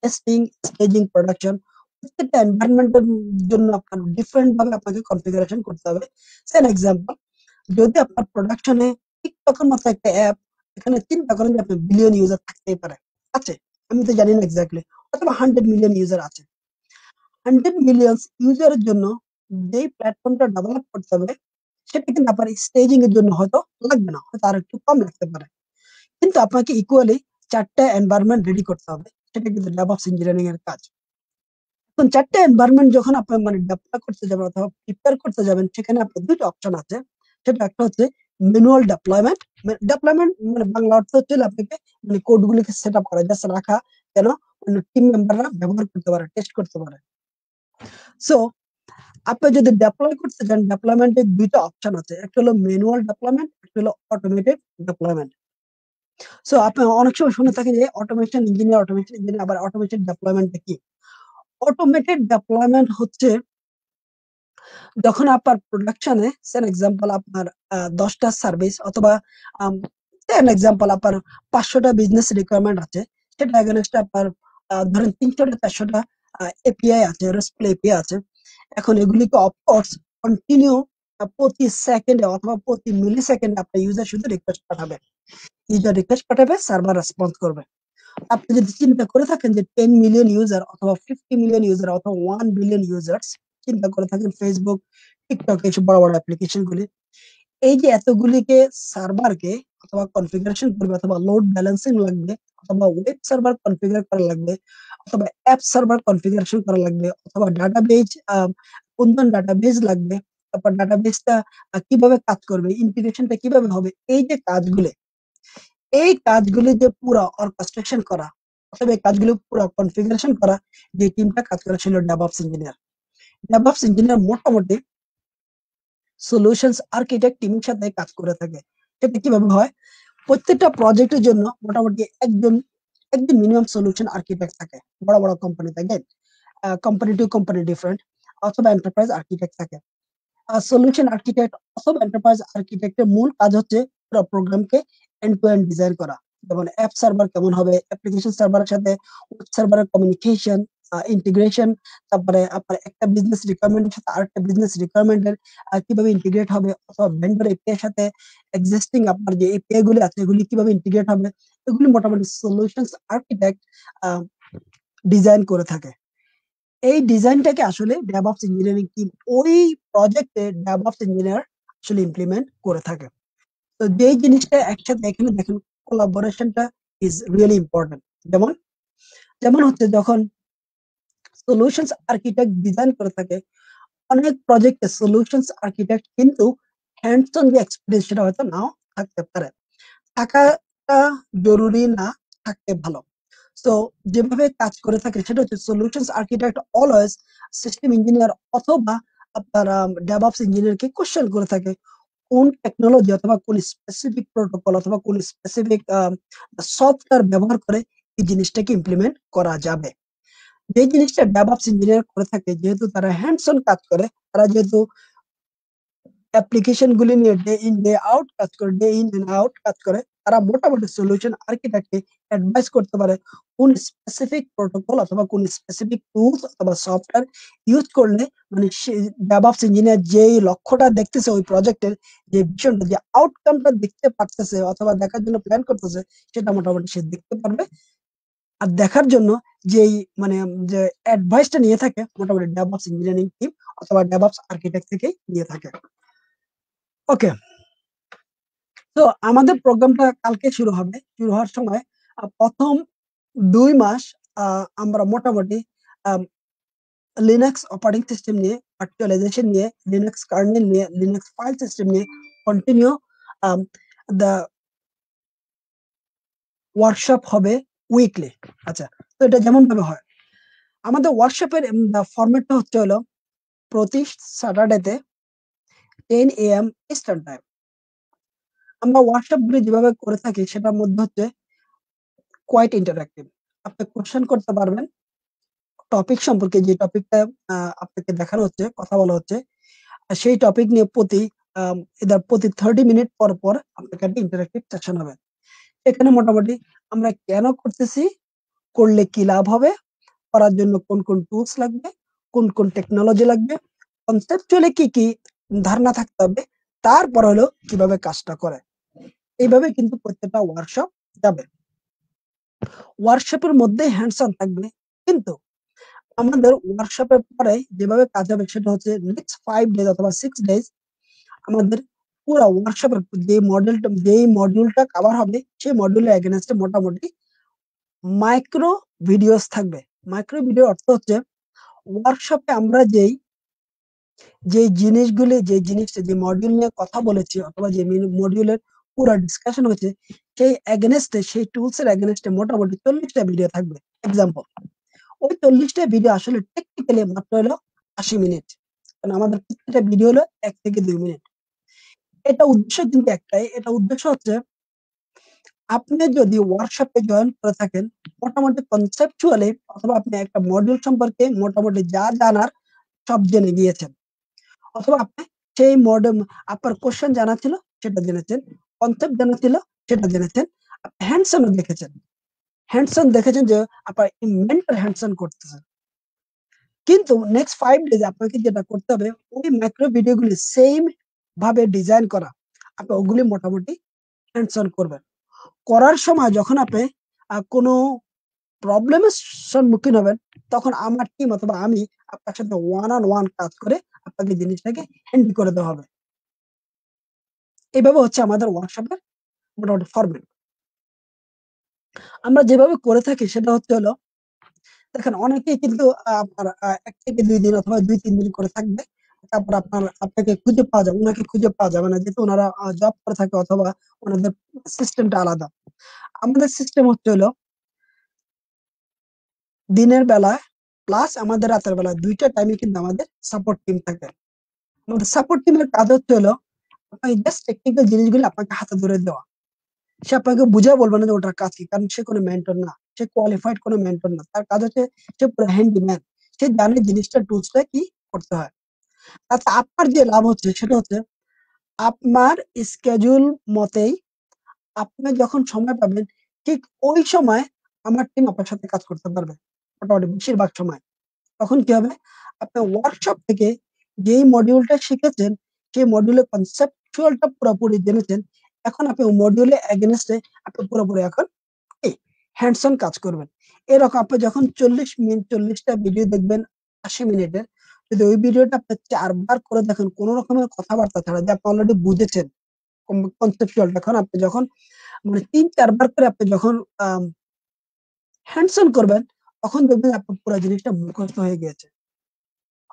টেস্টিং, স্টেজিং, প্রোডাকশন। প্রত্যেকটা এনভায়রনমেন্টের জন্য আপনার ডিফারেন্ট ভাবে আপনাকে কনফিগারেশন করতে হবে। সেন এক্সাম্পল, যদি আপনার প্রোডাকশনে টিকটকের মতো একটা অ্যাপ, এখানে চিন্তা করেন যে আপনার বিলিয়ন ইউজার থাকতেই পারে, আছে, আমি তো জানি না এক্স্যাক্টলি, অথবা 100 মিলিয়ন ইউজার আছে। 100 মিলিয়ন ইউজারের জন্য যেই প্ল্যাটফর্মটা ডেভেলপ করতে হবে সেটা কিন্তু আপনার স্টেজিং এর জন্য হয়তো লাগবে না, হয়তো আর একটু কম লাগতে পারে, কিন্তু আপনাকে ইকুয়ালি 4টা এনভায়রনমেন্ট রেডি করতে হবে। সেটা কিন্তু ডেভঅপস ইঞ্জিনিয়ারিং এর কাজ। এখন 4টা এনভায়রনমেন্ট যখন আপনি মানে ডেভেলপ করতে যাবেন অথবা প্রিপেয়ার করতে যাবেন, সেখানে আপনার দুটো অপশন আছে। সেটা একটা হচ্ছে ম্যানুয়াল ডেপ্লয়মেন্ট। ডেপ্লয়মেন্ট মানে বাংলা অর্থ হচ্ছে আপনাকে মানে কোড গুলিকে সেট আপ করা, জাস্ট রাখা, যেন টিম মেম্বাররা ব্যবহার করতে পারে, টেস্ট করতে পারে। সো আপনি যদি ডেপ্লয় করতে চান, ডেপ্লয়মেন্টের দুইটা অপশন আছে, একটা হলো ম্যানুয়াল ডেপ্লয়মেন্ট, একটা হলো অটোমেটেড ডেপ্লয়মেন্ট। সো আপনি অনেক সময় শুনে থাকেন যে অটোমেশন ইঞ্জিনিয়ার, আবার অটোমেটেড ডেপ্লয়মেন্ট কি? অটোমেটেড ডেপ্লয়মেন্ট হচ্ছে যখন আপনার প্রোডাকশনে, সেন এক্সাম্পল আপনার 10টা সার্ভিস অথবা সেন এক্সাম্পল আপনার 500টা বিজনেস রিকোয়ারমেন্ট আছে, সেটা এগেনস্টে আপনার ধরেন 300টা 400টা এপিআই আছে, রেস্টফুল এপিআই আছে। এখন এগুলিকে অফকোর্স কন্টিনিউ প্রতি সেকেন্ডে অথবা প্রতি মিলি সেকেন্ডে আপনার ইউজার শুধু রিকোয়েস্ট পাঠাবে, সার্ভার রেসপন্স করবে। আপনি যদি চিন্তা করে থাকেন যে 10 মিলিয়ন ইউজার অথবা 50 মিলিয়ন ইউজার অথবা 1 বিলিয়ন ইউজার্স, চিন্তা করে থাকেন ফেসবুক, টিকটক, এইসব বড় বড় অ্যাপ্লিকেশন গুলি, এই যে এতগুলিকে সার্ভারকে অথবা কনফিগারেশন করবে অথবা লোড ব্যালেন্সিং লাগবে অথবা ওয়েব সার্ভার কনফিগার করা লাগবে অথবা অ্যাপ সার্ভার কনফিগারেশন করা লাগবে অথবা ডাটাবেজ, কোন কোন ডাটাবেজ লাগবে, তারপর ডাটাবেজটা কিভাবে কাজ করবে, ইন্টিগ্রেশনটা কিভাবে হবে, এই যে কাজগুলো, এই কাজগুলি যে পুরো অর্কেস্ট্রেশন করা অথবা এই কাজগুলো পুরো কনফিগারেশন করা, যে টিমটা কাজ করে ছিল ডেভঅপস ইঞ্জিনিয়ার। ডেভঅপস ইঞ্জিনিয়ার মোটামুটি সলিউশনস আর্কিটেক্ট টিমের সাথে কাজ করে থাকে। সেটা কিভাবে হয়? প্রত্যেকটা প্রজেক্টের জন্য মোটামুটি একজন মিনিমাম সলিউশন আর্কিটেক্ট থাকে বড় বড় কোম্পানিতে। Again company to company different, অথবা এন্টারপ্রাইজ আর্কিটেক্ট থাকে। সলিউশন আর্কিটেক্ট অথবা এন্টারপ্রাইজ আর্কিটেক্টের মূল কাজ হচ্ছে পুরো প্রোগ্রামকে এন্ড টু এন্ড ডিজাইন করা। যেমন অ্যাপ সার্ভার কেমন হবে, অ্যাপ্লিকেশন সার্ভারের সাথে ওয়েব সার্ভারের কমিউনিকেশন, ইন্টিগ্রেশন, তারপরে আপনার একটা বিজনেস রিকোয়ারমেন্টের সাথে আরেকটা বিজনেস রিকোয়ারমেন্টের কিভাবে ইন্টিগ্রেট হবে, অথবা ভেন্ডর এপিআই এর সাথে এক্সিস্টিং আপনার যে এপিআই গুলি আছে এগুলি কিভাবে ইন্টিগ্রেট হবে, এগুলি মোটামুটি সলিউশনস আর্কিটেক্ট ডিজাইন করে থাকে। এই ডিজাইনটাকে আসলে ডেভঅপস ইঞ্জিনিয়ারিং টিম ওই প্রজেক্টে ডেভঅপস ইঞ্জিনিয়ার আসলে ইমপ্লিমেন্ট করে থাকে। তো যেই জিনিসটা একসাথে এখানে দেখেন, কোলাবোরেশনটা ইজ রিয়েলি ইম্পর্টেন্ট। যেমন যেমন হচ্ছে যখন সলিউশনস আর্কিটেক্ট ডিজাইন করে থাকে, অনেক প্রজেক্টে সলিউশনস আর্কিটেক্ট কিন্তু হ্যান্ডস অন যে এক্সপিরিয়েন্স সেটা হয়তো নাও থাকতে পারে। থাকাটা জরুরি না, থাকতে ভালো। সো যেভাবে কাজ করে থাকে সেটা হচ্ছে solutions architect always system engineer অথবা আপনার ডেভঅপস ইঞ্জিনিয়ারকে কোশ্চেন করে থাকে কোন টেকনোলজি অথবা কোন স্পেসিফিক প্রোটোকল অথবা কোন স্পেসিফিক সফটওয়্যার ব্যবহার করে এই জিনিসটাকে ইমপ্লিমেন্ট করা যাবে। যে জিনিসটা ডেভঅপস ইঞ্জিনিয়ার করে থাকে, যেহেতু তারা হ্যান্ডস অন কাজ করে, তারা যেহেতু অ্যাপ্লিকেশন গুলি নিয়ে ডে ইন ডে আউট কাজ করে, ডে ইন এন্ড আউট কাজ করে, তারা মোটামুটি সলিউশন আর্কিটেক্টকে অ্যাডভাইস করতে পারে কোন স্পেসিফিক প্রোটোকল অথবা কোন স্পেসিফিক টুলস অথবা সফটওয়্যার ইউজ করলে মানে ডেভঅপস ইঞ্জিনিয়ার যেই লক্ষ্যটা দেখতেছে ওই প্রজেক্টের, যে ভিশনটা, যে আউটকামটা দেখতে পারতেছে অথবা দেখার জন্য প্ল্যান করতেছে, সেটা মোটামুটি সে দেখতে পারবে। আর দেখার জন্য যেই মানে যে অ্যাডভাইসটা নিয়ে থাকে মোটামুটি ডেভঅপস ইঞ্জিনিয়ারিং টিম অথবা ডেভঅপস আর্কিটেক্ট থেকেই নিয়ে থাকে। ওকে, তো আমাদের প্রোগ্রামটা কালকে শুরু হবে। শুরু হওয়ার সময় প্রথম 2 মাস আমরা মোটামুটি লিনাক্স অপারেটিং সিস্টেম নিয়ে, ভার্চুয়ালাইজেশন নিয়ে, লিনাক্স কার্নেল নিয়ে, লিনাক্স ফাইল সিস্টেম নিয়ে কন্টিনিউ দ্য ওয়ার্কশপ হবে উইকলি। আচ্ছা, তো এটা যেমন ভাবে হয়, আমাদের ওয়ার্কশপের ফরম্যাটটা হচ্ছে হলো প্রতি স্যাটারডেতে 10 AM ইস্টার্ন টাইম। আমরা ওয়ার্কশপ গুলি যেভাবে করে থাকি সেটার মধ্যে হচ্ছে কোয়াইট ইন্টারঅ্যাক্টিভ। আপনি কোশ্চেন করতে পারবেন টপিক সম্পর্কে, যে টপিকটা আপনাকে দেখানো হচ্ছে, কথা বলা হচ্ছে, সেই টপিক নিয়ে প্রতি 30 মিনিট পর পর আপনাকে একটা ইন্টারঅ্যাক্টিভ সেকশন হবে। এখানে মোটামুটি আমরা কেন করতেছি, করলে কি লাভ হবে, করার জন্য কোন কোন টুলস লাগবে, কোন কোন টেকনোলজি লাগবে, কনসেপচুয়ালি কি কি ধারণা থাকতে হবে, তারপর হলো কিভাবে কাজটা করে। এইভাবে কিন্তু প্রত্যেকটা ওয়ার্কশপ যাবে। ওয়ার্কশপের মধ্যে হ্যান্ডস অন থাকবে, কিন্তু আমাদের ওয়ার্কশপের পরে যেভাবে কাজ হবে সেটা হচ্ছে নেক্সট 5 ডেজ অথবা 6 ডেজ আমাদের পুরো ওয়ার্কশপের যে মডিউলটা কভার হবে সেই মডিউলের এগেইনস্টে মোটামুটি মাইক্রো ভিডিওস থাকবে। মাইক্রো ভিডিও অর্থ হচ্ছে ওয়ার্কশপে আমরা যে জিনিসটা যে মডিউল নিয়ে কথা বলেছি অথবা যে মডিউলের পুরো ডিসকাশন হয়েছে সেই এগেইনস্টে, সেই টুলস এর এগেইনস্টে মোটামুটি 40টা ভিডিও থাকবে। এক্সাম্পল, ওই 40টা ভিডিও আসলে টেকনিক্যালি মাত্র হলো 80 মিনিট, কারণ আমাদের প্রত্যেকটা ভিডিও হলো 1 থেকে 2 মিনিট। এটা উদ্দেশ্য কিন্তু একটাই, এটা উদ্দেশ্য হচ্ছে আপনি যদি ওয়ার্কশপে জয়েন করে থাকেন, মোটামুটি কনসেপচুয়ালি অথবা আপনি একটা মডিউল সম্পর্কে মোটামুটি যা জানার সব জেনে গিয়েছেন, অথবা আপনি সেই মডেল, আপনার কোশ্চেন জানা ছিল সেটা জেনেছেন, কনসেপ্ট জানা ছিল সেটা জেনেছেন, হ্যান্ডসন দেখেছেন, যে আপনার মেন্টর হ্যান্ডসন করতেছেন। কিন্তু নেক্সট 5 ডেজ আপনাকে যেটা করতে হবে, ওই ম্যাক্রো ভিডিওগুলি সেম ভাবে ডিজাইন করা। আপনি ওগুলি মোটামুটি হ্যান্ডসন করবেন। করার সময় যখন আপনি কোনো প্রবলেমের সম্মুখীন হবেন, তখন আমার টিম অথবা আমি আপনার সাথে ওয়ান অন ওয়ান কাজ করে আপনাকে জিনিসটাকে হ্যান্ডেল করে দেওয়া হবে। এইভাবে হচ্ছে আমাদের ওয়ার্কশপের মোটামুটি ফরম্যাট। আমরা যেভাবে করে থাকি সেটা হচ্ছে হলো, দেখেন অনেকেই কিন্তু আপনার 1 থেকে 2 দিন অথবা 2-3 দিন করে থাকবে। তারপর আপনাকে খুঁজে পাওয়া যাবে, উনাকে খুঁজে পাওয়া যাবে না, যেহেতু ওনারা জব করে থাকে অথবা ওনাদের সিস্টেমটা আলাদা। আমাদের সিস্টেম হচ্ছে হলো দিনের বেলা প্লাস আমাদের রাতের বেলা 2টা টাইমে কিন্তু আমাদের সাপোর্ট টিম থাকে। আমাদের সাপোর্ট টিমের কাজ হচ্ছে হলো আপনাকে জাস্ট টেকনিক্যাল জিনিসগুলো আপনাকে হাতে ধরে দেওয়া। সে আপনাকে বুঝায় বলবে না যে ওটার কাজ কি, কারণ সে কোনো মেন্টর না। সে কোয়ালিফাইড কোনো মেন্টর না, তার কাজ হচ্ছে সে পুরো হ্যান্ডিম্যান, সে জানে জিনিসটা টুলসটা কি করতে হয়। আচ্ছা, আপনার যে লাভ হচ্ছে সেটা হচ্ছে আপনার স্কেজুল মতেই আপনি যখন সময় পাবেন ঠিক ওই সময় আমার টিম আপনার সাথে কাজ করতে পারবে মোটামুটি বেশিরভাগ সময়। তখন কি হবে, আপনি ওয়ার্কশপ থেকে যেই মডিউলটা শিখেছেন সেই মডিউলের কনসেপচুয়ালটা পুরোপুরি জেনেছেন, এখন আপনি ওই মডিউলে এগেনস্টে আপনি পুরোপুরি এখন হ্যান্ডস অন কাজ করবেন। এরকম আপনি যখন 40 মিনিট 40টা ভিডিও দেখবেন 80 মিনিটের, যদি ওই ভিডিওটা আপনি 4 বার করে দেখেন কোনো রকমের কথাবার্তা ছাড়া, যে আপনি অলরেডি বুঝেছেন কনসেপচুয়াল, তখন আপনি যখন মানে 3-4 বার করে আপনি যখন হ্যান্ডস অন করবেন, তখন দেখবেন আপনার পুরো জিনিসটা মুখস্থ হয়ে গিয়েছে।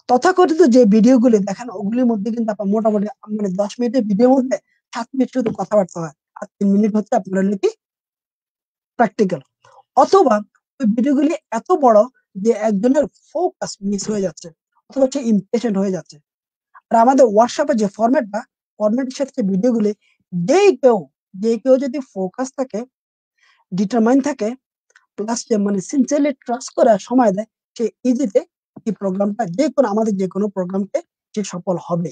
তথাকথিত যে ভিডিওগুলি দেখেন ওগুলির মধ্যে কিন্তু আপনার মোটামুটি মানে 10 মিনিটের ভিডিওর মধ্যে 7 মিনিট শুধু কথাবার্তা হয়, আর 3 মিনিট হচ্ছে আপনার হলো কি প্র্যাকটিক্যাল। অথবা ওই ভিডিওগুলি এত বড় যে একজনের ফোকাস মিস হয়ে যাচ্ছে, অথবা সে ইমপেশেন্ট হয়ে যাচ্ছে। আর আমাদের হোয়াটসঅ্যাপে যে ফরম্যাটের সাথে ভিডিওগুলি, যেই কেউ যে কেউ যদি ফোকাস থাকে, ডিটারমাইন থাকে, প্লাস যে মানে সিনসিয়ারলি ট্রাস্ট করে সময় দেয়, সে ইজিতে এই প্রোগ্রামটা যে কোনো আমাদের যে কোনো প্রোগ্রামকে সে সফল হবে।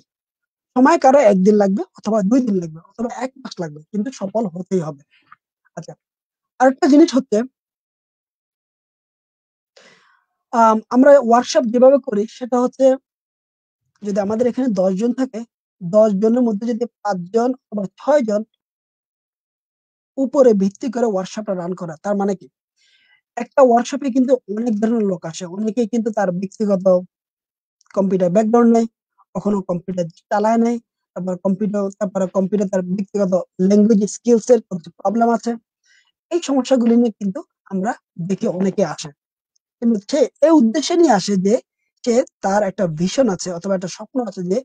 সময় কারো 1 দিন লাগবে, অথবা 2 দিন লাগবে, অথবা 1 মাস লাগবে, কিন্তু সফল হতেই হবে। আচ্ছা, আরেকটা জিনিস হচ্ছে আমরা ওয়ার্কশপ যেভাবে করি সেটা হচ্ছে, যদি আমাদের এখানে 10 জন থাকে, 10 জনের মধ্যে যদি 5 জন বা 6 জন উপরে ভিত্তি করে ওয়ার্কশপটা রান করা, তার মানে কি একটা ওয়ার্কশপে কিন্তু অনেক ধরনের লোক আসে, অনেকেই কিন্তু তার ব্যক্তিগত কম্পিউটার ব্যাকগ্রাউন্ড নেই, কখনো কম্পিউটার চালায় নাই, তারপরে কম্পিউটার তার ব্যক্তিগত ল্যাঙ্গুয়েজ স্কিলস এর প্রবলেম আছে। এই সমস্যাগুলি নিয়ে কিন্তু আমরা দেখি অনেকে আসে, কিন্তু সে এই উদ্দেশ্যে নিয়ে আসে যে সে তার একটা ভিশন আছে অথবা একটা স্বপ্ন আছে, যে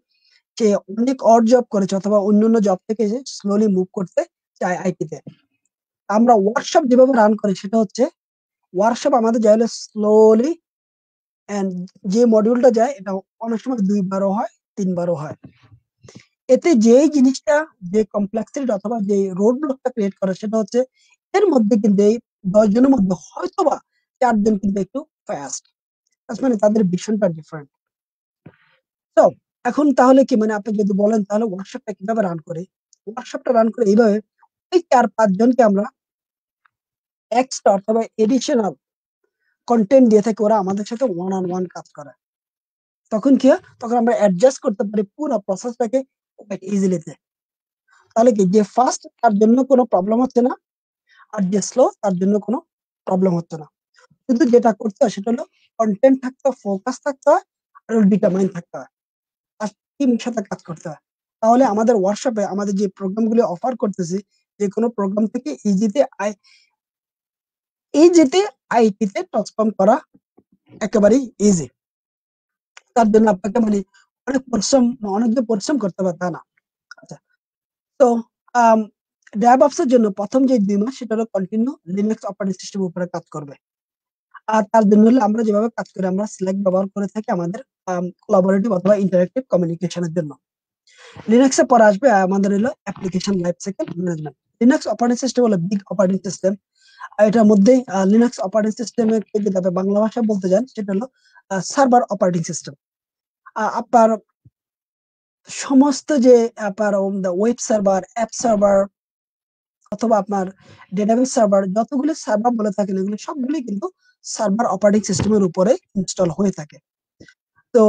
সে অনেক অড জব করেছে অথবা অন্যান্য জব থেকে সে স্লোলি মুভ করতে চায় আইটিতে। আমরা ওয়ার্কশপ যেভাবে রান করি সেটা হচ্ছে, ওয়ার্কশপ আমাদের যায় স্লোলি, এন্ড যে মডিউলটা যায় এটা অনেক সময় 2 বারও হয়, 3 বারও হয়। এতে যেই জিনিসটা, যে কমপ্লেক্সিটি অথবা যে রোড ব্লকটা ক্রিয়েট করে সেটা হচ্ছে, এর মধ্যে কিন্তু এই 10 জনের মধ্যে হয়তোবা 4 জন কিন্তু একটু ফাস্ট, মানে তাদের ভিশনটা ডিফারেন্ট। তো এখন তাহলে কি, মানে আপনি যদি বলেন তাহলে ওয়ার্কশপটা কিভাবে রান করে, ওয়ার্কশপটা রান করে এইভাবে, এই 4-5 জনকে আমরা এক্সট্রা অথবা এডিশনাল কন্টেন্ট দিয়ে থাকি, ওরা আমাদের সাথে ওয়ান অন ওয়ান কাজ করে। তখন কি হয়, তখন আমরা অ্যাডজাস্ট করতে পারি পুরো প্রসেসটাকে ইজিলিতে। তাহলে কি, যে ফার্স্ট তার জন্য কোনো প্রবলেম হচ্ছে না, আর যে স্লো তার জন্য কোনো প্রবলেম হচ্ছে না। শুধু যেটা করতে হয় সেটা হলো কন্টেন্ট থাকতে হয়, ফোকাস থাকতে হয়, আর ডিটারমাইন থাকতে হয়, আর টিমের সাথে কাজ করতে হয়। তাহলে আমাদের ওয়ার্কশপে আমাদের যে প্রোগ্রামগুলো অফার করতেছি, যে কোনো প্রোগ্রাম থেকে ইজিতে আইটিতে ট্রান্সফর্ম করা একেবারেই ইজি। তার জন্য আপনাকে মানে অনেক যে পরিশ্রম করতে হবে তা না। আচ্ছা, তো ডেভঅপস এর জন্য প্রথম যে 2 মাস সেটা হলো কন্টিনিউ লিনাক্স অপারেটিং সিস্টেম উপরে কাজ করবে। আর তার জন্য হলো আমরা যেভাবে কাজ করি, আমরা Slack ব্যবহার করে থাকি আমাদের কোলাবোরেটিভ অথবা ইন্টারেক্টিভ কমিউনিকেশনের জন্য। লিনাক্সে পরে আসবে আমাদের হলো application life cycle management. Linux operating system হলো বিগ অপারেটিং সিস্টেম। এটার মধ্যে লিনাক্স অপারেটিং সিস্টেমের যদি আপনি বাংলা ভাষায় বলতে যান সেটা হলো সার্ভার অপারেটিং সিস্টেম। আপনার সমস্ত যে আপনার ওয়েব সার্ভার, অ্যাপ সার্ভার, অথবা আপনার ডেটাবেস সার্ভার, যতগুলো সার্ভার বলে থাকেন এগুলো সবগুলি কিন্তু সার্ভার অপারেটিং সিস্টেমের উপরে ইনস্টল হয়ে থাকে। তো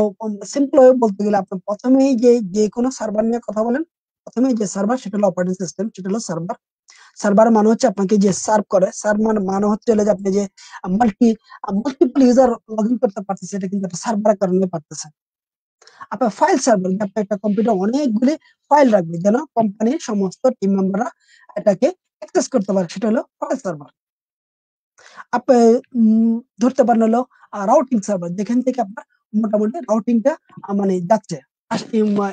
সিম্পল ভাবে বলতে গেলে আপনি প্রথমেই যে কোনো সার্ভার নিয়ে কথা বলেন, প্রথমেই যে সার্ভার সেটা হলো অপারেটিং সিস্টেম, সেটা হলো সার্ভার। সার্ভার মানে হচ্ছে আপনাকে যে সার্ভ করে, মানে হচ্ছে হলো যে আপনি যে মাল্টিপল ইউজার লগ ইন করতে পারতেছে, এটা কিন্তু একটা সার্ভারের কারণে পারতেছে। আপনার ফাইল সার্ভার, আপনি একটা কম্পিউটার অনেকগুলি ফাইল রাখবে যেন কোম্পানির সমস্ত টিম মেম্বাররা এটাকে অ্যাক্সেস করতে পারে, সেটা হলো ফাইল সার্ভার। আপনি ধরতে পারেন হলো রাউটিং সার্ভার, যেখান থেকে আপনার মোটামুটি রাউটিংটা মানে যাচ্ছে,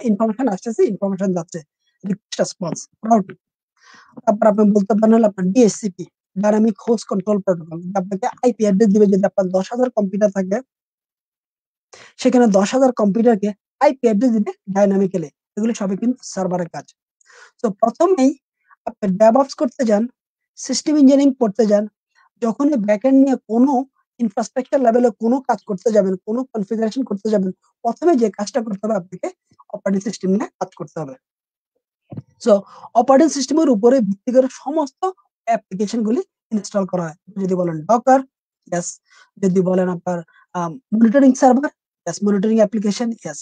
ইনফরমেশন আসতেছে, ইনফরমেশন যাচ্ছে, রিকোয়েস্ট রেসপন্স রাউটিং। তারপর আপনি বলতে পারেন হলো আপনার DSCP, dynamic host control protocol, আপনাকে আইপি অ্যাড্রেস দিবে। যদি আপনার 10,000 কম্পিউটার থাকে, সেখানে 10,000 কম্পিউটারকে আইপি অ্যাড্রেস দিবে ডাইনামিক্যালি। এগুলো সবই কিন্তু সার্ভারের কাজ। তো প্রথমেই আপনি ডেভঅপস করতে যান, সিস্টেম ইঞ্জিনিয়ারিং পড়তে যান, যখন ব্যাকএন্ড নিয়ে কোনো ইনফ্রাস্ট্রাকচার লেভেলে কোনো কাজ করতে যাবেন, কোনো কনফিগারেশন করতে যাবেন, প্রথমে যে কাজটা করতে হবে আপনাকে অপারেটিং সিস্টেম নিয়ে কাজ করতে হবে। সো অপারেটিং সিস্টেমের উপরে ভিত্তি করে সমস্ত অ্যাপ্লিকেশন গুলি ইনস্টল করা হয়। যদি বলেন ডকার, ইয়েস। যদি বলেন আপনার monitoring server, yes. Monitoring application, yes.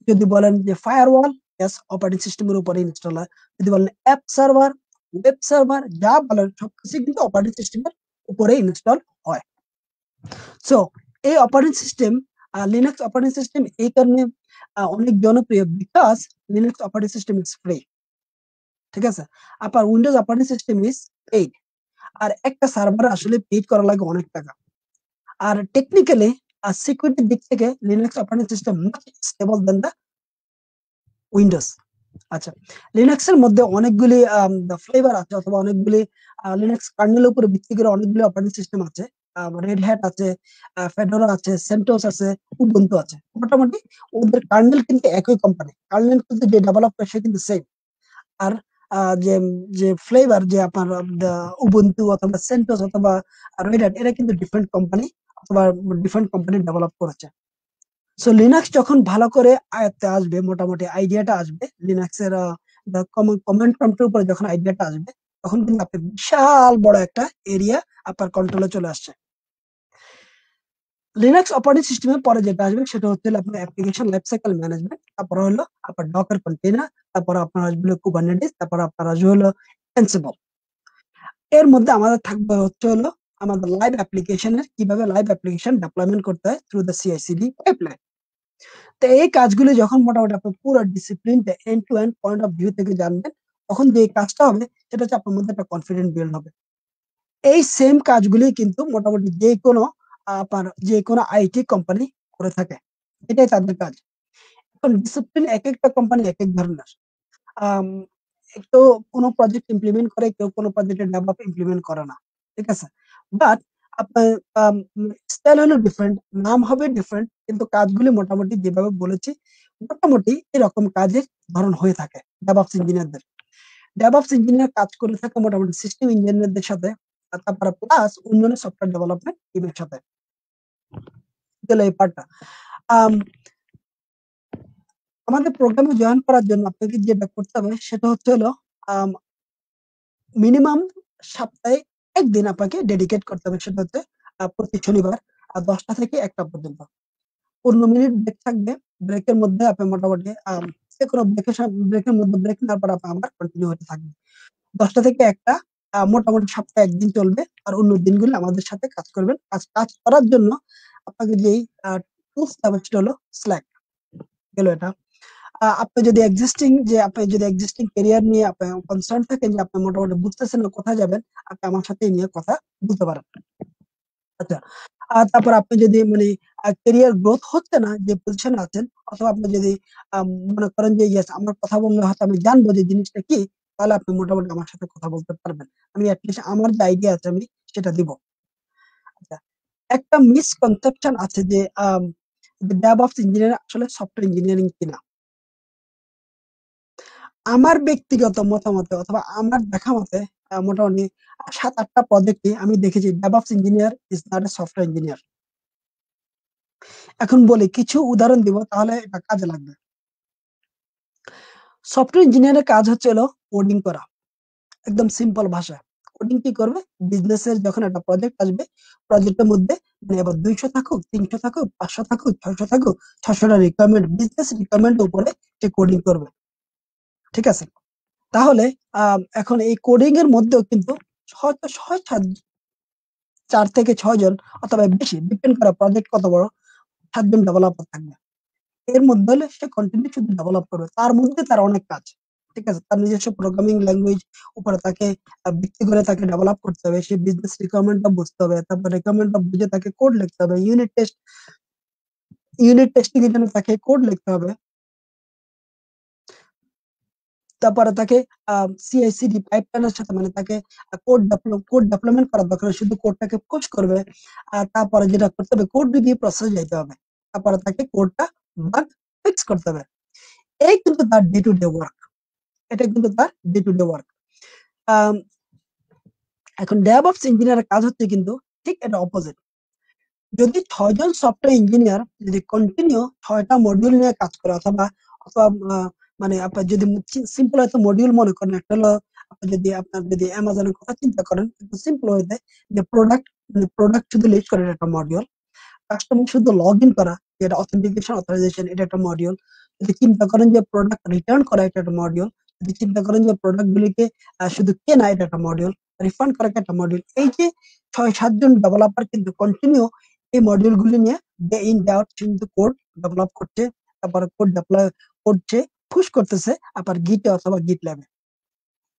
যদি বলেন যে ফায়ারওয়াল, ইয়েস, অপারেটিং সিস্টেমের উপরে ইনস্টল হয়। যদি বলেন অ্যাপ সার্ভার, ওয়েব সার্ভার, যা বলেন সবকিছু কিন্তু অপারেটিং সিস্টেমের উপরে ইনস্টল হয়। সো এই operating system, Linux operating system এই কারণে অনেক জনপ্রিয়, because Linux operating system is free. ঠিক আছে। আপনার Windows operating system is paid. আর একটা সার্ভার আসলে পেইড করা লাগে অনেক টাকা। আর টেকনিক্যালি আর সিকিউরিটির দিক থেকে Linux operating system much stable then the Windows. আচ্ছা, লিনাক্স এর মধ্যে অনেকগুলি ফ্লেভার আছে, অথবা অনেকগুলি লিনাক্স কার্নেলের উপরে ভিত্তি করে অনেকগুলি অপারেটিং সিস্টেম আছে। রেড হ্যাট আছে, ফেডোরা আছে, সেন্টোস আছে, উবুন্টু আছে। মোটামুটি ওদের কার্নেল কিন্তু একই কোম্পানি, কার্নেল কিন্তু যে ডেভেলপ করে সে কিন্তু সেম। আর যে যে ফ্লেভার, যে আপনার উবুন্টু অথবা সেন্টোস অথবা রেড হ্যাট, এরা কিন্তু ডিফারেন্ট কোম্পানি অথবা ডিফারেন্ট কোম্পানি ডেভেলপ করেছে। সো লিনাক্স যখন ভালো করে আয়ত্তে আসবে, মোটামুটি আইডিয়াটা আসবে লিনাক্স এর কমান্ড প্রম্পটের উপরে যখন আইডিয়াটা আসবে, তখন কিন্তু আপনি বিশাল বড় একটা এরিয়া আপনার কন্ট্রোলে চলে আসছে। লিনাক্স অপারেটিং সিস্টেমের পরে যেটা আসবে সেটা হচ্ছে আপনার অ্যাপ্লিকেশন লাইফসাইকেল ম্যানেজমেন্ট, তারপর হলো আপনার ডকার কন্টেইনার, তারপর আপনার আসবে কুবারনেটিস, তারপর আপনার আসবে হলো এনসিবল। এর মধ্যে আমাদের থাকবে হচ্ছে হলো আমাদের লাইভ অ্যাপ্লিকেশনের কিভাবে লাইভ অ্যাপ্লিকেশন ডেপ্লয়মেন্ট করতে হয় থ্রু দ্য সিআইসিডি পাইপলাইন। তো এই কাজগুলি যখন মোটামুটি আপনি পুরো discipline end to end point of view থেকে জানবেন, তখন যে কাজটা হবে সেটা হচ্ছে আপনার মধ্যে একটা কনফিডেন্ট বিল্ড হবে। এই সেম কাজগুলি কিন্তু মোটামুটি যে কোনো আপনার যে কোনো আইটি কোম্পানি করে থাকে, এটাই তাদের কাজ। এখন ডিসিপ্লিন এক একটা কোম্পানি এক এক ধরনের। আম, কেউ কোনো প্রজেক্ট ইমপ্লিমেন্ট করে, কেউ কোনো প্রজেক্টের ডেভেলপ ইমপ্লিমেন্ট করে না। ঠিক আছে। বাট আপনার স্টাইল হলো ডিফারেন্ট, নাম হবে ডিফারেন্ট, কিন্তু কাজগুলি মোটামুটি যেভাবে বলেছি মোটামুটি এরকম কাজের ধরন হয়ে থাকে ডেভঅপস ইঞ্জিনিয়ারদের। ডেভঅপস ইঞ্জিনিয়ার কাজ করে থাকে মোটামুটি সিস্টেম ইঞ্জিনিয়ারদের সাথে, আর তারপরে প্লাস অন্যান্য সফটওয়্যার ডেভেলপমেন্ট টিমের সাথে। গেল এই পার্টটা। আমাদের প্রোগ্রামে জয়েন করার জন্য আপনাকে যেটা করতে হবে সেটা হচ্ছে হলো মিনিমাম সপ্তাহে একদিন আপনাকে ডেডিকেট করতে হবে। সেটা হচ্ছে প্রতি শনিবার 10টা থেকে 1টা পর্যন্ত 15 মিনিট ব্রেক থাকবে। ব্রেকের মধ্যে আপনি মোটামুটি যে কোনো ব্রেকের মধ্যে ব্রেক নেওয়ার পর আপনি আবার কন্টিনিউ হতে থাকবে। 10টা থেকে 1টা মোটামুটি সপ্তাহে একদিন চলবে। আর অন্য দিনগুলো আমাদের সাথে কাজ করবেন। কাজ করার জন্য আপনাকে যেই টুলস দেওয়া সেটা হলো স্ল্যাক। গেল এটা। আপনি যদি এক্সিস্টিং ক্যারিয়ার নিয়ে আপনি কনসার্ন থাকেন, যে আপনি মোটামুটি বুঝতেছেন না কোথায় যাবেন, আপনি আমার সাথে এই নিয়ে কথা বলতে পারেন। আচ্ছা। আর তারপর আপনি যদি মানে ক্যারিয়ার গ্রোথ হচ্ছে না যে পজিশনে আছেন, অথবা আপনি যদি মনে করেন যে ইয়েস আমার কথা বললে হয়তো আমি জানবো যে জিনিসটা কি, তাহলে আপনি মোটামুটি আমার সাথে কথা বলতে পারবেন। আমি অ্যাটলিস্ট আমার যে আইডিয়া আছে আমি সেটা দিব। আচ্ছা। একটা মিসকনসেপশন আছে যে ডেভঅপস ইঞ্জিনিয়ার আসলে সফটওয়্যার ইঞ্জিনিয়ারিং কিনা। আমার ব্যক্তিগত মতামতে অথবা আমার দেখা মতে মোটামুটি 7-8টা প্রজেক্টে আমি দেখেছি DevOps engineer is not a software engineer. এখন বলি, কিছু উদাহরণ দিব তাহলে এটা কাজে লাগবে। সফটওয়্যার ইঞ্জিনিয়ারের কাজ হচ্ছে হলো কোডিং করা, একদম সিম্পল ভাষা। কোডিং কি করবে, বিজনেসের যখন একটা প্রজেক্ট আসবে, প্রজেক্টের মধ্যে মানে এবার 200 থাকুক, 300 থাকুক, 500 থাকুক, 600 থাকুক, 600টা রিকোয়ারমেন্ট, বিজনেস রিকোয়ারমেন্টের উপরে সে কোডিং করবে। ঠিক আছে। তাহলে এখন এই কোডিং এর মধ্যেও কিন্তু হয়তো 4 থেকে 6 জন অথবা বেশি, ডিপেন্ড করে প্রজেক্ট কত বড়, 7 জন ডেভেলপার থাকবে। এর মধ্যে হলে সে কন্টিনিউ শুধু ডেভেলপ করবে, তার মধ্যে তার অনেক কাজ। ঠিক আছে। তার নিজস্ব প্রোগ্রামিং ল্যাঙ্গুয়েজ উপরে তাকে ভিত্তি করে তাকে ডেভেলপ করতে হবে, সে বিজনেস রিকোয়ারমেন্টটা বুঝতে হবে, তারপর রিকোয়ারমেন্টটা বুঝে তাকে কোড লিখতে হবে, ইউনিট টেস্টিং এর জন্য তাকে কোড লিখতে হবে। তারপরে তাকে সিআইসিডি পাইপলাইনের সাথে মানে তাকে কোড ডেভেলপমেন্ট করার দরকার নেই, শুধু কোডটাকে পুশ করবে। আর তারপরে যেটা করতে হবে, কোড রিভিউ প্রসেস যেতে হবে। তারপরে তাকে কোডটা বাগ ফিক্স করতে হবে। এই কিন্তু তার ডে টু ডে ওয়ার্ক। এটা কিন্তু তার ডে টু ডে ওয়ার্ক। এখন ডেভঅপস ইঞ্জিনিয়ারের কাজ হচ্ছে কিন্তু ঠিক এটা অপোজিট। যদি 6 জন সফটওয়্যার ইঞ্জিনিয়ার যদি কন্টিনিউ 6টা মডিউল নিয়ে কাজ করে, অথবা অথবা মানে আপনার যদি সিম্পল হয়তো মডিউল মনে করেন, একটা হলো আপনার যদি অ্যামাজনের কথা চিন্তা করেন, একটু সিম্পল হয়ে যায় যে প্রোডাক্ট, মানে প্রোডাক্ট শুধু লিস্ট করেন একটা মডিউল, কাস্টমার শুধু লগ ইন করা, যেটা অথেন্টিকেশন অথরাইজেশন, এটা একটা মডিউল। যদি চিন্তা করেন যে প্রোডাক্ট রিটার্ন করা, এটা একটা মডিউল। যদি চিন্তা করেন যে প্রোডাক্ট গুলিকে শুধু কেনা, এটা একটা মডিউল। রিফান্ড করা একটা মডিউল। এই যে 6-7 জন ডেভেলপার কিন্তু কন্টিনিউ এই মডিউল গুলি নিয়ে ডে ইন ডে আউট কিন্তু কোড ডেভেলপ করছে, তারপরে কোড ডেপ্লয় করছে, পুশ করতেছে আবার গিটে অথবা গিট ল্যাবে।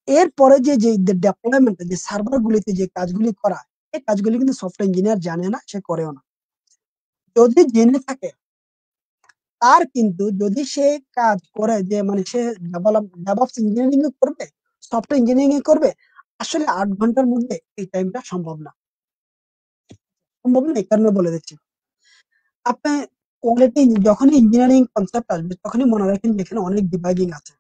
এরপরে যে যে ডেপ্লয়মেন্ট, যে সার্ভার গুলিতে যে কাজগুলি করা, এই কাজগুলি কিন্তু সফটওয়্যার ইঞ্জিনিয়ার জানে না, সে করেও না। যদি জেনে থাকে, তার কিন্তু যদি সে কাজ করে যে মানে সে ডেভঅপস ইঞ্জিনিয়ারিং করবে, সফটওয়্যার ইঞ্জিনিয়ারিং করবে, আসলে 8 ঘন্টার মধ্যে এই টাইমটা সম্ভব না। সম্ভব না, এই কারণে বলে দিচ্ছি। আপনি কোয়ালিটি যখনই ইঞ্জিনিয়ারিং কনসেপ্ট আসবে, তখনই মনে রাখেন যে এখানে অনেক ডিবাগিং আছে।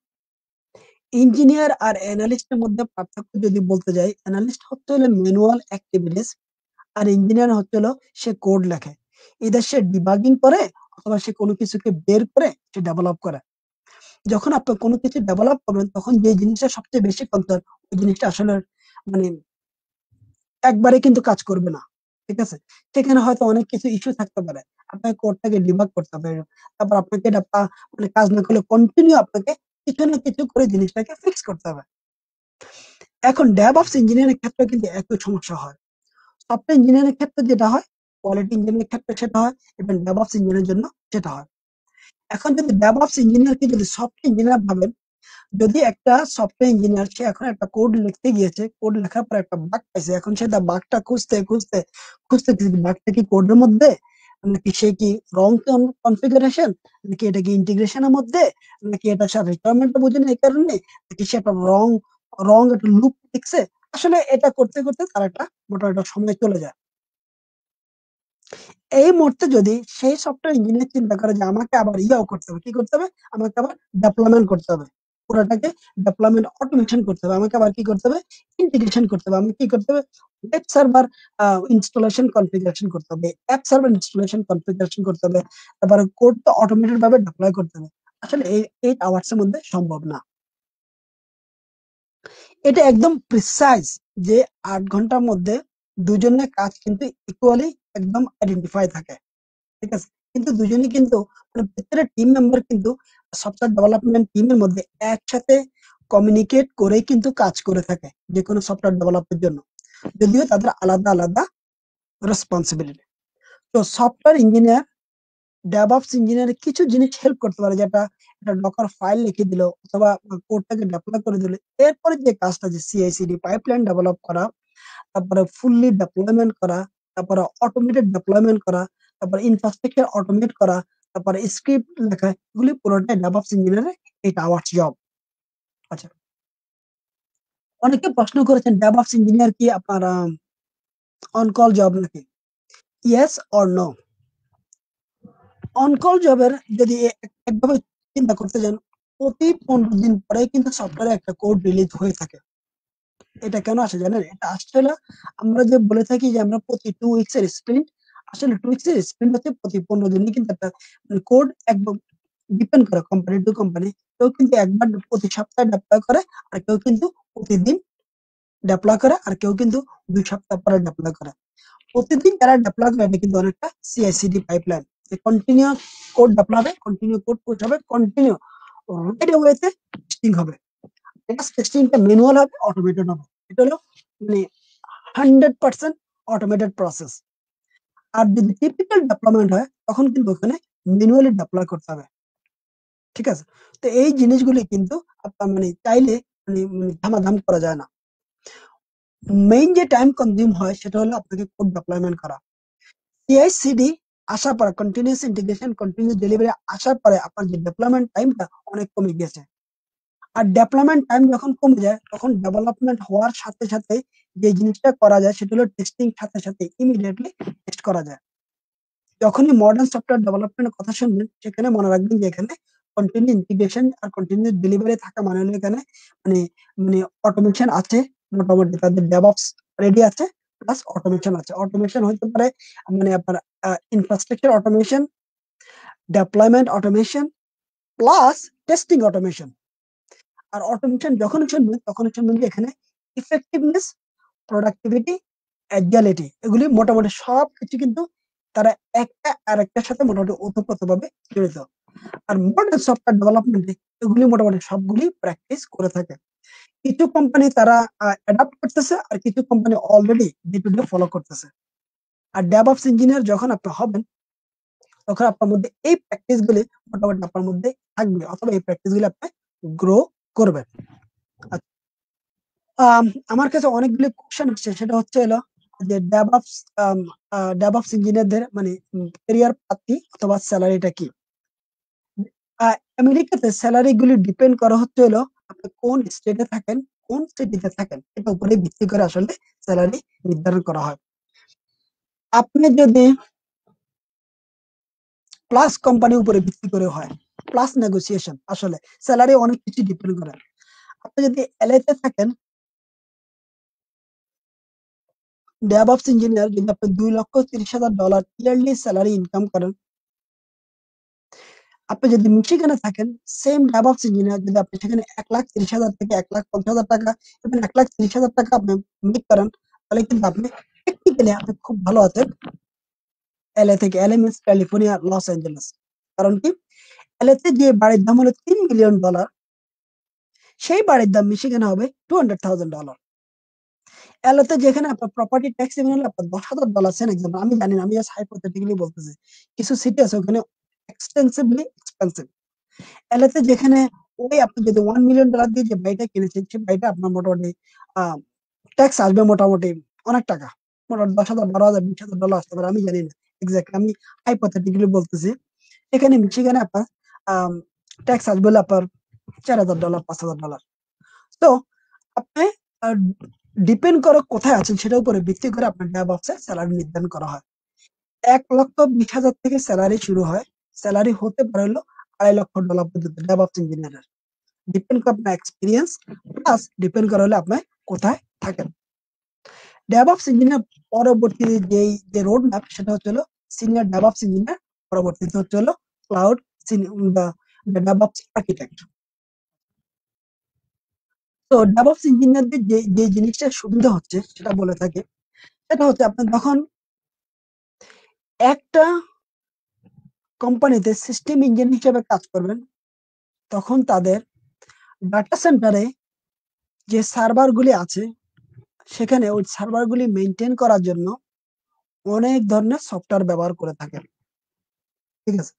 ইঞ্জিনিয়ার আর অ্যানালিস্টের মধ্যে পার্থক্য যদি বলতে যাই, অ্যানালিস্ট হচ্ছে হলো ম্যানুয়াল অ্যাক্টিভিটিস, আর ইঞ্জিনিয়ার হচ্ছে হলো সে কোড লেখে। এদের সে ডিবাগিং করে, অথবা সে কোনো কিছুকে বের করে সে ডেভেলপ করে। যখন আপনি কোনো কিছু ডেভেলপ করবেন, তখন যে জিনিসটা সবচেয়ে বেশি কনসার্ন, ওই জিনিসটা আসলে মানে একবারে কিন্তু কাজ করবে না। ঠিক আছে? সেখানে হয়তো অনেক কিছু ইস্যু থাকতে পারে। আপনাকে কোডটাকে ডিবাগ করতে হবে। তারপর আপনাকে এটা মানে কাজ না করলে কন্টিনিউ আপনাকে কিছু না কিছু করে জিনিসটাকে ফিক্স করতে হবে। এখন ডেভঅপস ইঞ্জিনিয়ারিং এর ক্ষেত্রে কিন্তু একই সমস্যা হয়। সফটওয়্যার ইঞ্জিনিয়ারিং এর ক্ষেত্রে যেটা হয়, কোয়ালিটি ইঞ্জিনিয়ারিং এর ক্ষেত্রে সেটা হয়, এবং ডেভঅপস ইঞ্জিনিয়ারের জন্য সেটা হয়। এখন যদি ডেভঅপস ইঞ্জিনিয়ারকে যদি সফটওয়্যার ইঞ্জিনিয়ার ভাবেন, যদি একটা সফটওয়্যার ইঞ্জিনিয়ার সে এখন একটা কোড লিখতে গিয়েছে, কোড লেখার পর একটা বাগ পাইছে, এখন সে তার বাগটা খুঁজতে খুঁজতে খুঁজতে বাগটা কি কোডের মধ্যে, নাকি সে কি রং কনফিগারেশন, নাকি এটা কি ইন্টিগ্রেশনের মধ্যে, নাকি এটা সে রিকোয়ারমেন্ট বুঝে না এই কারণে, নাকি সে একটা রং রং একটা লুপ লিখছে। আসলে এটা করতে করতে তার একটা মোটামুটি একটা সময় চলে যায়। এই মুহূর্তে যদি সেই সফটওয়্যার ইঞ্জিনিয়ার চিন্তা করে যে আমাকে আবার ইয়াও করতে হবে, কি করতে হবে, আমাকে আবার ডেভেলপমেন্ট করতে হবে, পুরোটাকে ডেভেলপমেন্ট অটোমেশন করতে হবে, আমাকে আবার কি করতে হবে, ইন্টিগ্রেশন করতে হবে, আমাকে কি করতে হবে, ওয়েব সার্ভার ইনস্টলেশন কনফিগারেশন করতে হবে, অ্যাপ সার্ভার ইনস্টলেশন কনফিগারেশন করতে হবে, তারপরে কোডটা অটোমেটেড ভাবে ডিপ্লয় করতে হবে। আসলে এই 8 আওয়ার্স এর মধ্যে সম্ভব না। এটা একদম প্রিসাইজ যে 8 ঘন্টার মধ্যে দুজনের কাজ কিন্তু ইকুয়ালি একদম আইডেন্টিফাই থাকে। ঠিক আছে? কিন্তু দুজনেই কিন্তু মানে প্রত্যেকটা টিম মেম্বার কিন্তু সফটওয়্যার ডেভেলপমেন্ট টিমের মধ্যে একসাথে কমিউনিকেট করেই কিন্তু কাজ করে থাকে যেকোনো সফটওয়্যার ডেভেলপের জন্য। যদিও তাদের আলাদা আলাদা রেসপন্সিবিলিটি। তো সফটওয়্যার ইঞ্জিনিয়ার ডেভঅপস ইঞ্জিনিয়ার কিছু জিনিস হেল্প করতে পারে, যেটা একটা ডকার ফাইল লিখে দিল, অথবা কোডটাকে ডেপ্লয় করে দিল। এরপরে যে কাজটা, যে সিআই/সিডি পাইপলাইন ডেভেলপ করা, তারপরে ফুললি ডেপ্লয়মেন্ট করা, তারপরে অটোমেটেড ডেপ্লয়মেন্ট করা, তারপরে ইনফ্রাস্ট্রাকচার অটোমেট করা, তারপরে স্ক্রিপ্ট লেখা, এগুলি পুরোটাই ডেভঅপস ইঞ্জিনিয়ারের 8 আওয়ার্স জব। আচ্ছা, অনেকে প্রশ্ন করেছেন ডেভঅপস ইঞ্জিনিয়ার কি আপনার অন কল জব নাকি? Yes or no. On call জবের যদি একভাবে চিন্তা করতে যান, প্রতি 15 দিন পরে কিন্তু সফটওয়্যারে একটা কোড রিলিজ হয়ে থাকে। এটা কেন আসে জানেন? এটা আসছে হলো, আমরা যে বলে থাকি যে আমরা প্রতি 2 উইকস এর স্প্রিন্ট, আসলে 2 উইকস এর স্প্রিন্ট হচ্ছে প্রতি 15 দিনে কিন্তু একটা কোড একদম ডিপেন্ড করে কোম্পানি টু কোম্পানি। কেউ কিন্তু একবার প্রতি সপ্তাহে ডেপ্লয় করে, আর কেউ কিন্তু প্রতিদিন ডেপ্লয় করে, আর কেউ কিন্তু 2 সপ্তাহ পরে ডেপ্লয় করে। প্রতিদিন যারা ডেপ্লয় করে, এটা কিন্তু অনেকটা সিআই/সিডি পাইপলাইন, যে কন্টিনিউয়াস কোড ডেপ্লয় হবে, কন্টিনিউ কোড পুশ হবে, কন্টিনিউ রাইট ওয়েতে টেস্টিং হবে। টেস্টিংটা ম্যানুয়াল হবে, অটোমেটেড হবে। এটা হলো মানে 100% অটোমেটেড প্রসেস। আর যদি টিপিক্যাল ডেভেলপমেন্ট হয়, তখন কিন্তু ওখানে ম্যানুয়ালি ডেপ্লয় করতে হবে। ঠিক আছে? তো এই জিনিসগুলি কিন্তু আপনার মানে চাইলে ধামাধাম করা যায় না। মেইন যে টাইম কনজিউম হয় সেটা হলো আপনাকে কোড ডেপ্লয়মেন্ট করা। সিআই/সিডি আসার পরে, কন্টিনিউয়াস ইন্টিগ্রেশন, কন্টিনিউয়াস ডেলিভারি আসার পরে আপনার যে ডেভেলপমেন্ট টাইমটা অনেক কমে গেছে। আর ডেভেলপমেন্ট টাইম যখন কমে যায়, তখন ডেভেলপমেন্ট হওয়ার সাথে সাথে যে জিনিসটা করা যায় সেটা হলো টেস্টিং সাথে সাথে ইমিডিয়েটলি টেস্ট করা যায়। যখনই মডার্ন সফটওয়্যার ডেভেলপমেন্টের কথা শুনবেন, সেখানে মনে রাখবেন যে এখানে কন্টিনিউ ইন্টিগ্রেশন আর কন্টিনিউ ডেলিভারি থাকা মানে হলো এখানে মানে মানে অটোমেশন আছে। মোটামুটি তাদের ডেভঅপস রেডি আছে, প্লাস অটোমেশন আছে। অটোমেশন হতে পারে মানে আপনার infrastructure automation, deployment automation, plus testing automation. আর অটোমেশন যখন শুনবেন তখন শুনবেন যে এখানে ইফেক্টিভনেস, প্রোডাক্টিভিটি, অ্যাজাইলিটি, এগুলি মোটামুটি সবকিছু কিন্তু তারা একটা আরেকটার সাথে মোটামুটি ওতপ্রোতভাবে জড়িত। আর মডার্ন সফটওয়্যার ডেভেলপমেন্টে এগুলি মোটামুটি সবগুলি প্র্যাকটিস করে থাকে। কিছু কোম্পানি তারা অ্যাডাপ্ট করতেছে, আর কিছু কোম্পানি already day to day follow করতেছে। আর ডেভঅপস ইঞ্জিনিয়ার যখন আপনি হবেন তখন আপনার মধ্যে এই প্র্যাকটিস গুলি মোটামুটি আপনার মধ্যে থাকবে, অথবা এই প্র্যাকটিস গুলি আপনি গ্রো করবেন। আচ্ছা, আমার কাছে অনেকগুলি কোশ্চেন আসছে, সেটা হচ্ছে হলো যে ডেভঅপস ইঞ্জিনিয়ারদের মানে ক্যারিয়ার পাতি অথবা স্যালারিটা কি। আমেরিকাতে স্যালারি গুলি ডিপেন্ড করা হচ্ছে হলো আপনি কোন স্টেটে থাকেন, কোন সিটিতে থাকেন, এটা উপরে ভিত্তি করে আসলে স্যালারি নির্ধারণ করা হয়। আপনি যদি প্লাস কোম্পানির উপরে ভিত্তি করে হয়, প্লাস নেগোসিয়েশন, আসলে স্যালারি অনেক কিছু ডিপেন্ড করে। আপনি যদি এলএ তে থাকেন, ডেভঅপস ইঞ্জিনিয়ার যদি আপনি $2,30,000 ইয়ারলি স্যালারি ইনকাম করেন, আপনি যদি মিশিগানে থাকেন, সেম ডেভঅপস ইঞ্জিনিয়ার যদি আপনি সেখানে 1,30,000 থেকে 1,50,000 টাকা এবং 1,30,000 টাকা আপনি মেক করেন, তাহলে কিন্তু আপনি টেকনিক্যালি আপনি খুব ভালো আছেন এলএ থেকে। LA means California, Los Angeles. কারণ কি, এলএ তে যে বাড়ির দাম হলো $3 মিলিয়ন, সেই বাড়ির দাম মিশিগানে হবে $200,000। এলাতে যেখানে আপনার প্রপার্টি ট্যাক্স এমন হলে আপনার $10,000 সেন এক্সাম্পল, আমি জানি না, আমি জাস্ট হাইপোথেটিক্যালি বলতেছি। কিছু সিটি আছে ওখানে এক্সটেন্সিভলি এক্সপেন্সিভ। এলাতে যেখানে ওই আপনি যদি $1 মিলিয়ন দিয়ে যে বাড়িটা কিনেছেন, সেই বাড়িটা আপনার মোটামুটি ট্যাক্স আসবে মোটামুটি অনেক টাকা, মোটামুটি 10,000, 12,000, $20,000 আসতে পারে, আমি জানি না এক্স্যাক্টলি, আমি হাইপোথেটিক্যালি বলতেছি। এখানে মিশিগানে আপনার ট্যাক্স আসবে হলো আপনার $4,000, $5,000। তো আপনি ডিপেন্ড করে কোথায় আছেন সেটার উপরে ভিত্তি করে আপনার ডেভঅপসের স্যালারি নির্ধারণ করা হয়। 1,20,000 থেকে স্যালারি শুরু হয়, স্যালারি হতে পারে হলো $2,50,000 পর্যন্ত ডেভঅপস ইঞ্জিনিয়ারের। ডিপেন্ড করে আপনার এক্সপিরিয়েন্স, প্লাস ডিপেন্ড করে হলে আপনি কোথায় থাকেন। ডেভঅপস ইঞ্জিনিয়ার পরবর্তী যে রোড ম্যাপ, সেটা হচ্ছে হলো সিনিয়র ডেভঅপস ইঞ্জিনিয়ার, পরবর্তীতে হচ্ছে হলো ক্লাউড ডেভঅপস আর্কিটেক্ট। তো ডেভঅপস ইঞ্জিনিয়ারদের যে জিনিসটা সুবিধা হচ্ছে সেটা বলে থাকে, সেটা হচ্ছে আপনি যখন একটা কোম্পানিতে সিস্টেম ইঞ্জিনিয়ার হিসেবে কাজ করবেন, তখন তাদের ডাটা সেন্টারে যে সার্ভার গুলি আছে, সেখানে ওই সার্ভার গুলি মেনটেন করার জন্য অনেক ধরনের সফটওয়্যার ব্যবহার করে থাকেন। ঠিক আছে,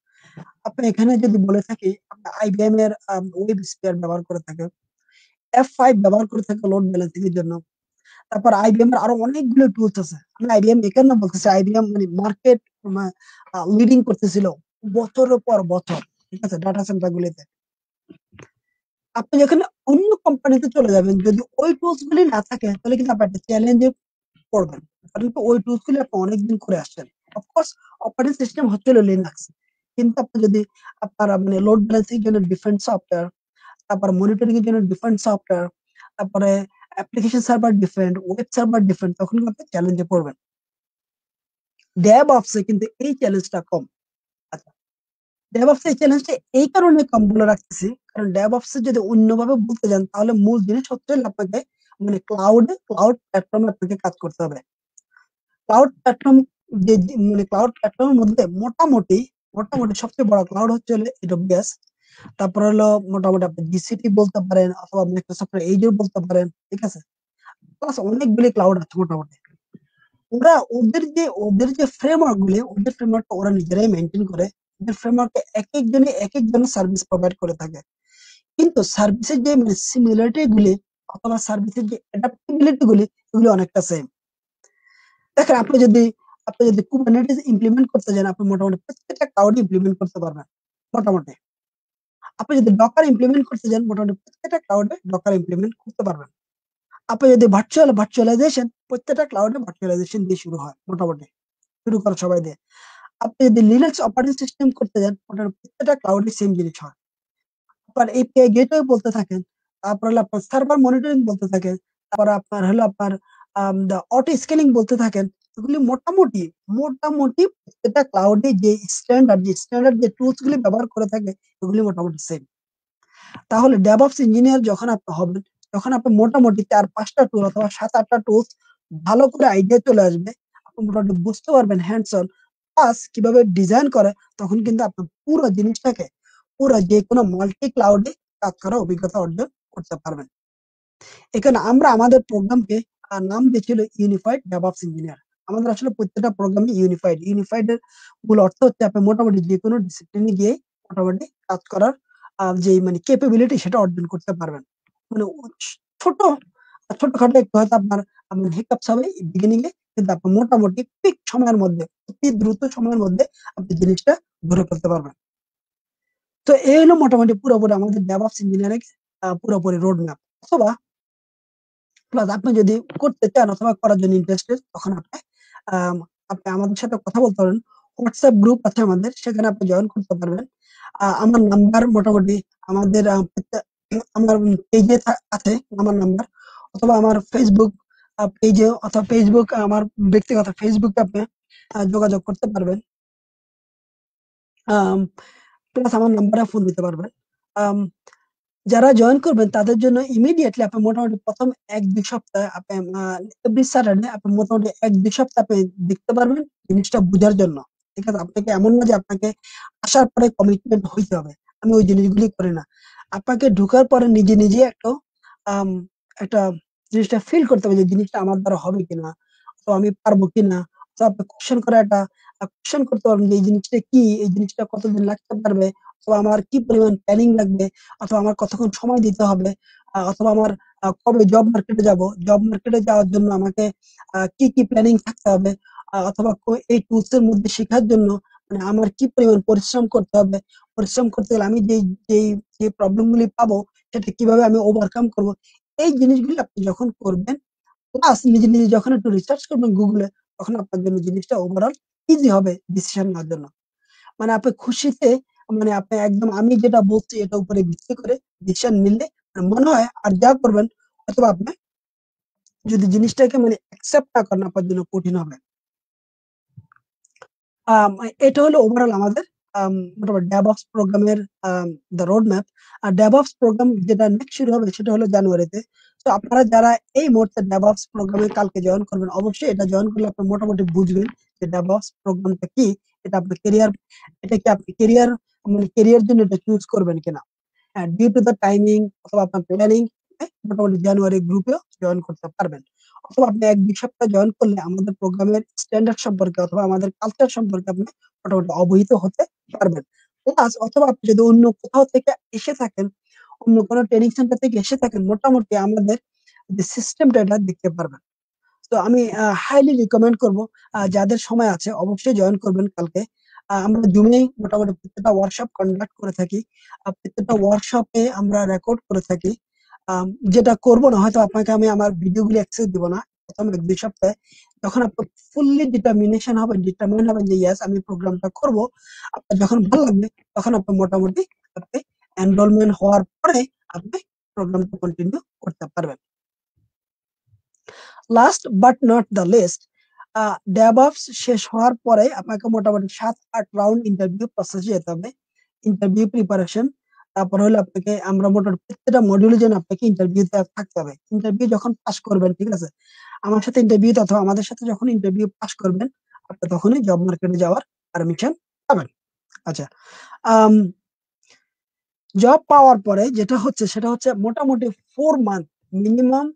আপনি এখানে যদি বলে থাকি, আপনি আইবিএম এর ওয়েব স্পিয়ার ব্যবহার করে থাকেন, F5 ব্যবহার করে থাকে লোড ব্যালেন্সিং এর জন্য। তারপর আইবিএম এর আরো অনেকগুলো টুলস আছে। আমি আইবিএম এখানে বলতেছি, আইবিএম মানে মার্কেট লিডিং করতেছিল বছরের পর বছর, ঠিক আছে, ডাটা সেন্টার গুলিতে। আপনি যখন অন্য কোম্পানিতে চলে যাবেন, যদি ওই টুলস গুলি না থাকে, তাহলে কিন্তু আপনি একটা চ্যালেঞ্জে পড়বেন। কারণ কি, ওই টুলস গুলি আপনি অনেকদিন করে আসছেন। অফকোর্স অপারেটিং সিস্টেম হচ্ছিল লিনাক্স, কিন্তু আপনি যদি আপনার মানে লোড ব্যালেন্সিং এর জন্য ডিফারেন্ট সফটওয়্যার, তারপর মনিটরিং এর জন্য ডিফারেন্ট সফটওয়্যার, তারপরে application server different, web server different, তখন কিন্তু আপনি চ্যালেঞ্জে পড়বেন। ডেভঅপস এ কিন্তু এই চ্যালেঞ্জটা কম। আচ্ছা, ডেভঅপস এই চ্যালেঞ্জটা এই কারণে কম বলে রাখতেছি, কারণ ডেভঅপস যদি অন্যভাবে বলতে যান, তাহলে মূল জিনিস হচ্ছে আপনাকে মানে ক্লাউড প্ল্যাটফর্মে আপনাকে কাজ করতে হবে। ক্লাউড প্ল্যাটফর্ম মানে ক্লাউড প্ল্যাটফর্মের মধ্যে মোটামুটি মোটামুটি সবচেয়ে বড় ক্লাউড হচ্ছে হলো এডব্লিউএস। তারপর হলো মোটামুটি আপনি জিসিপি বলতে পারেন, অথবা মাইক্রোসফট এজুর বলতে পারেন, ঠিক আছে। প্লাস অনেকগুলি ক্লাউড আছে মোটামুটি। ওদের যে ফ্রেমওয়ার্ক গুলি, ওদের ফ্রেমওয়ার্কটা ওরা নিজেরাই মেনটেন করে। ওদের ফ্রেমওয়ার্কে এক একজনের সার্ভিস প্রোভাইড করে থাকে, কিন্তু সার্ভিসের যে মানে সিমিলারিটি গুলি অথবা সার্ভিসের যে অ্যাডাপ্টেবিলিটি গুলি, এগুলি অনেকটা সেম। দেখেন, আপনি যদি কুবারনেটিস ইমপ্লিমেন্ট করতে যান, আপনি মোটামুটি প্রত্যেকটা ক্লাউড ইমপ্লিমেন্ট করতে পারবেন মোটামুটি। আপনি যদি ডকার ইমপ্লিমেন্ট করতে যান, মোটামুটি প্রত্যেকটা ক্লাউডে ডকার ইমপ্লিমেন্ট করতে পারবেন। আপনি যদি ভার্চুয়ালাইজেশন, প্রত্যেকটা ক্লাউডে ভার্চুয়ালাইজেশন দিয়ে শুরু হয় মোটামুটি, শুরু করে সবাই দিয়ে। আপনি যদি লিনাক্স অপারেটিং সিস্টেম করতে যান, ওটার প্রত্যেকটা ক্লাউডে সেম জিনিস হয়। আপনার এপিআই গেটওয়ে বলতে থাকেন, তারপর হলো আপনার সার্ভার মনিটরিং বলতে থাকেন, তারপর আপনার অটো স্কেলিং বলতে থাকেন, এগুলি মোটামুটি মোটামুটি প্রত্যেকটা ক্লাউডে যে স্ট্যান্ডার্ড যে টুলস গুলি ব্যবহার করে থাকে এগুলি মোটামুটি সেম। তাহলে ডেভঅপস ইঞ্জিনিয়ার যখন আপনি হবেন, তখন আপনি মোটামুটি 4-5টা টুল অথবা 7-8টা টুলস ভালো করে আইডিয়া চলে আসবে। আপনি মোটামুটি বুঝতে পারবেন হ্যান্ডস অন, প্লাস কিভাবে ডিজাইন করে। তখন কিন্তু আপনি পুরো জিনিসটাকে পুরো যে কোনো মাল্টি ক্লাউডে কাজ করার অভিজ্ঞতা অর্জন করতে পারবেন। এখানে আমরা আমাদের প্রোগ্রামকে নাম দিয়েছিল ইউনিফাইড ডেভঅপস ইঞ্জিনিয়ার। আমাদের আসলে প্রত্যেকটা প্রোগ্রামে ইউনিফাইড এর মূল অর্থ হচ্ছে আপনি মোটামুটি যে কোনো ডিসিপ্লিনে গিয়ে মোটামুটি কাজ করার যে মানে ক্যাপাবিলিটি সেটা অর্জন করতে পারবেন। মানে ছোট ছোটখাটো একটু হয়তো আপনার হিকআপস হবে বিগিনিং এ, কিন্তু আপনি মোটামুটি পিক সময়ের মধ্যে, অতি দ্রুত সময়ের মধ্যে আপনি জিনিসটা ধরে ফেলতে পারবেন। তো এই হলো মোটামুটি পুরোপুরি আমাদের ডেভঅপস ইঞ্জিনিয়ারিং পুরোপুরি রোড ম্যাপ। অথবা প্লাস আপনি যদি করতে চান অথবা করার জন্য ইন্টারেস্টেড, তখন আম, আপনি আমাদের সাথে কথা বলতে পারেন। হোয়াটসঅ্যাপ গ্রুপ আছে আমাদের, সেখানে আপনি জয়েন করতে পারবেন। আমার নাম্বার মোটামুটি আমাদের আমার পেজে আছে আমার নাম্বার, অথবা আমার ফেসবুক পেজে অথবা ফেসবুক আমার ব্যক্তিগত ফেসবুকে আপনি যোগাযোগ করতে পারবেন। প্লাস আমার নাম্বারে ফোন দিতে পারবেন। আম, যারা জয়েন করবেন তাদের জন্য ইমিডিয়েটলি আপনি মোটামুটি প্রথম 1-2 সপ্তাহ আপনি এভরি স্যাটারডে আপনি মোটামুটি 1-2 সপ্তাহ আপনি দেখতে পারবেন জিনিসটা বোঝার জন্য। ঠিক আছে, আপনাকে এমন না যে আপনাকে আসার পরে কমিটমেন্ট হইতে হবে। আমি ওই জিনিসগুলি করি না। আপনাকে ঢোকার পরে নিজে নিজে আম, একটা জিনিসটা ফিল করতে হবে যে জিনিসটা আমার দ্বারা হবে কিনা, তো আমি পারবো কিনা। তো আপনি কোশ্চেন করে একটা কোশ্চেন করতে পারবেন যে এই জিনিসটা কি, এই জিনিসটা কতদিন লাগতে পারবে, তো আমার কি পরিমাণ প্ল্যানিং লাগবে, অথবা আমার কতক্ষণ সময় দিতে হবে, অথবা আমার কবে জব মার্কেটে যাব, জব মার্কেটে যাওয়ার জন্য আমাকে কি কি প্ল্যানিং থাকতে হবে, অথবা এই টুলস এর মধ্যে শেখার জন্য মানে আমার কি পরিমাণ পরিশ্রম করতে হবে, পরিশ্রম করতে গেলে আমি যেই যে প্রবলেম গুলি পাবো সেটা কিভাবে আমি ওভারকাম করব। এই জিনিসগুলি আপনি যখন করবেন, প্লাস নিজে নিজে যখন একটু রিসার্চ করবেন গুগলে, তখন আপনার জন্য জিনিসটা ওভারঅল ইজি হবে ডিসিশন নেওয়ার জন্য। মানে আপনি খুশিতে, মানে আপনি একদম আমি যেটা বলছি এটা উপরে ভিত্তি করে ডিসিশন নিলে মনে হয় আর যা করবেন, অথবা আপনি যদি জিনিসটাকে মানে অ্যাকসেপ্ট না করেন আপনার জন্য কঠিন হবে। আম, এটা হলো ওভারঅল আমাদের মোটামুটি ডেভঅপস প্রোগ্রামের দ্য রোড ম্যাপ। আর ডেভঅপস প্রোগ্রাম যেটা নেক্সট শুরু হবে সেটা হলো জানুয়ারিতে। তো আপনারা যারা এই মুহূর্তে ডেভঅপস প্রোগ্রামে কালকে জয়েন করবেন, অবশ্যই এটা জয়েন করলে আপনি মোটামুটি বুঝবেন যে ডেভঅপস প্রোগ্রামটা কি। এটা আপনার কেরিয়ার, এটা কি আপনি কেরিয়ার মানে কেরিয়ার জন্য এটা চুজ করবেন কিনা। ডিউ টু দ্য টাইমিং অথবা আপনার প্ল্যানিং মোটামুটি জানুয়ারি গ্রুপেও জয়েন করতে পারবেন। অথবা আপনি 1-2 সপ্তাহ জয়েন করলে আমাদের প্রোগ্রামের স্ট্যান্ডার্ড সম্পর্কে অথবা আমাদের কালচার সম্পর্কে আপনি মোটামুটি অবহিত হতে পারবেন। প্লাস অথবা আপনি যদি অন্য কোথাও থেকে এসে থাকেন, অন্য কোনো ট্রেনিং সেন্টার থেকে এসে থাকেন, মোটামুটি আমাদের যে সিস্টেমটা এটা দেখতে পারবেন। তো আমি হাইলি রিকমেন্ড করব, যাদের সময় আছে অবশ্যই জয়েন করবেন কালকে। আমরা জুমে মোটামুটি প্রত্যেকটা ওয়ার্কশপ কন্ডাক্ট করে থাকি। প্রত্যেকটা ওয়ার্কশপে আমরা রেকর্ড করে থাকি। যেটা করব না হয়তো আপনাকে আমি আমার ভিডিওগুলি অ্যাক্সেস দিব না প্রথম 1-2 সপ্তাহে। যখন আপনি ফুললি ডিটারমিনেশন হবেন, ডিটারমাইন হবেন যে ইয়েস আমি প্রোগ্রামটা করব, আপনার যখন ভালো লাগবে তখন আপনি মোটামুটি আপনি এনরোলমেন্ট হওয়ার পরে আপনি প্রোগ্রামটা কন্টিনিউ করতে পারবেন। Last but not the least, DevOps শেষ হওয়ার পরে আপনাকে মোটামুটি 7-8 রাউন্ড ইন্টারভিউ প্রসেস যেতে হবে। ইন্টারভিউ প্রিপারেশন, তারপর হলো আপনাকে আমরা মোটামুটি প্রত্যেকটা মডিউলের জন্য আপনাকে ইন্টারভিউতে থাকতে হবে। ইন্টারভিউ যখন পাস করবেন, ঠিক আছে, আমার সাথে ইন্টারভিউ অথবা আমাদের সাথে যখন ইন্টারভিউ পাস করবেন, আপনি তখনই জব মার্কেটে যাওয়ার পারমিশন পাবেন। আচ্ছা, জব পাওয়ার পরে যেটা হচ্ছে সেটা হচ্ছে মোটামুটি 4 মান্থ, মিনিমাম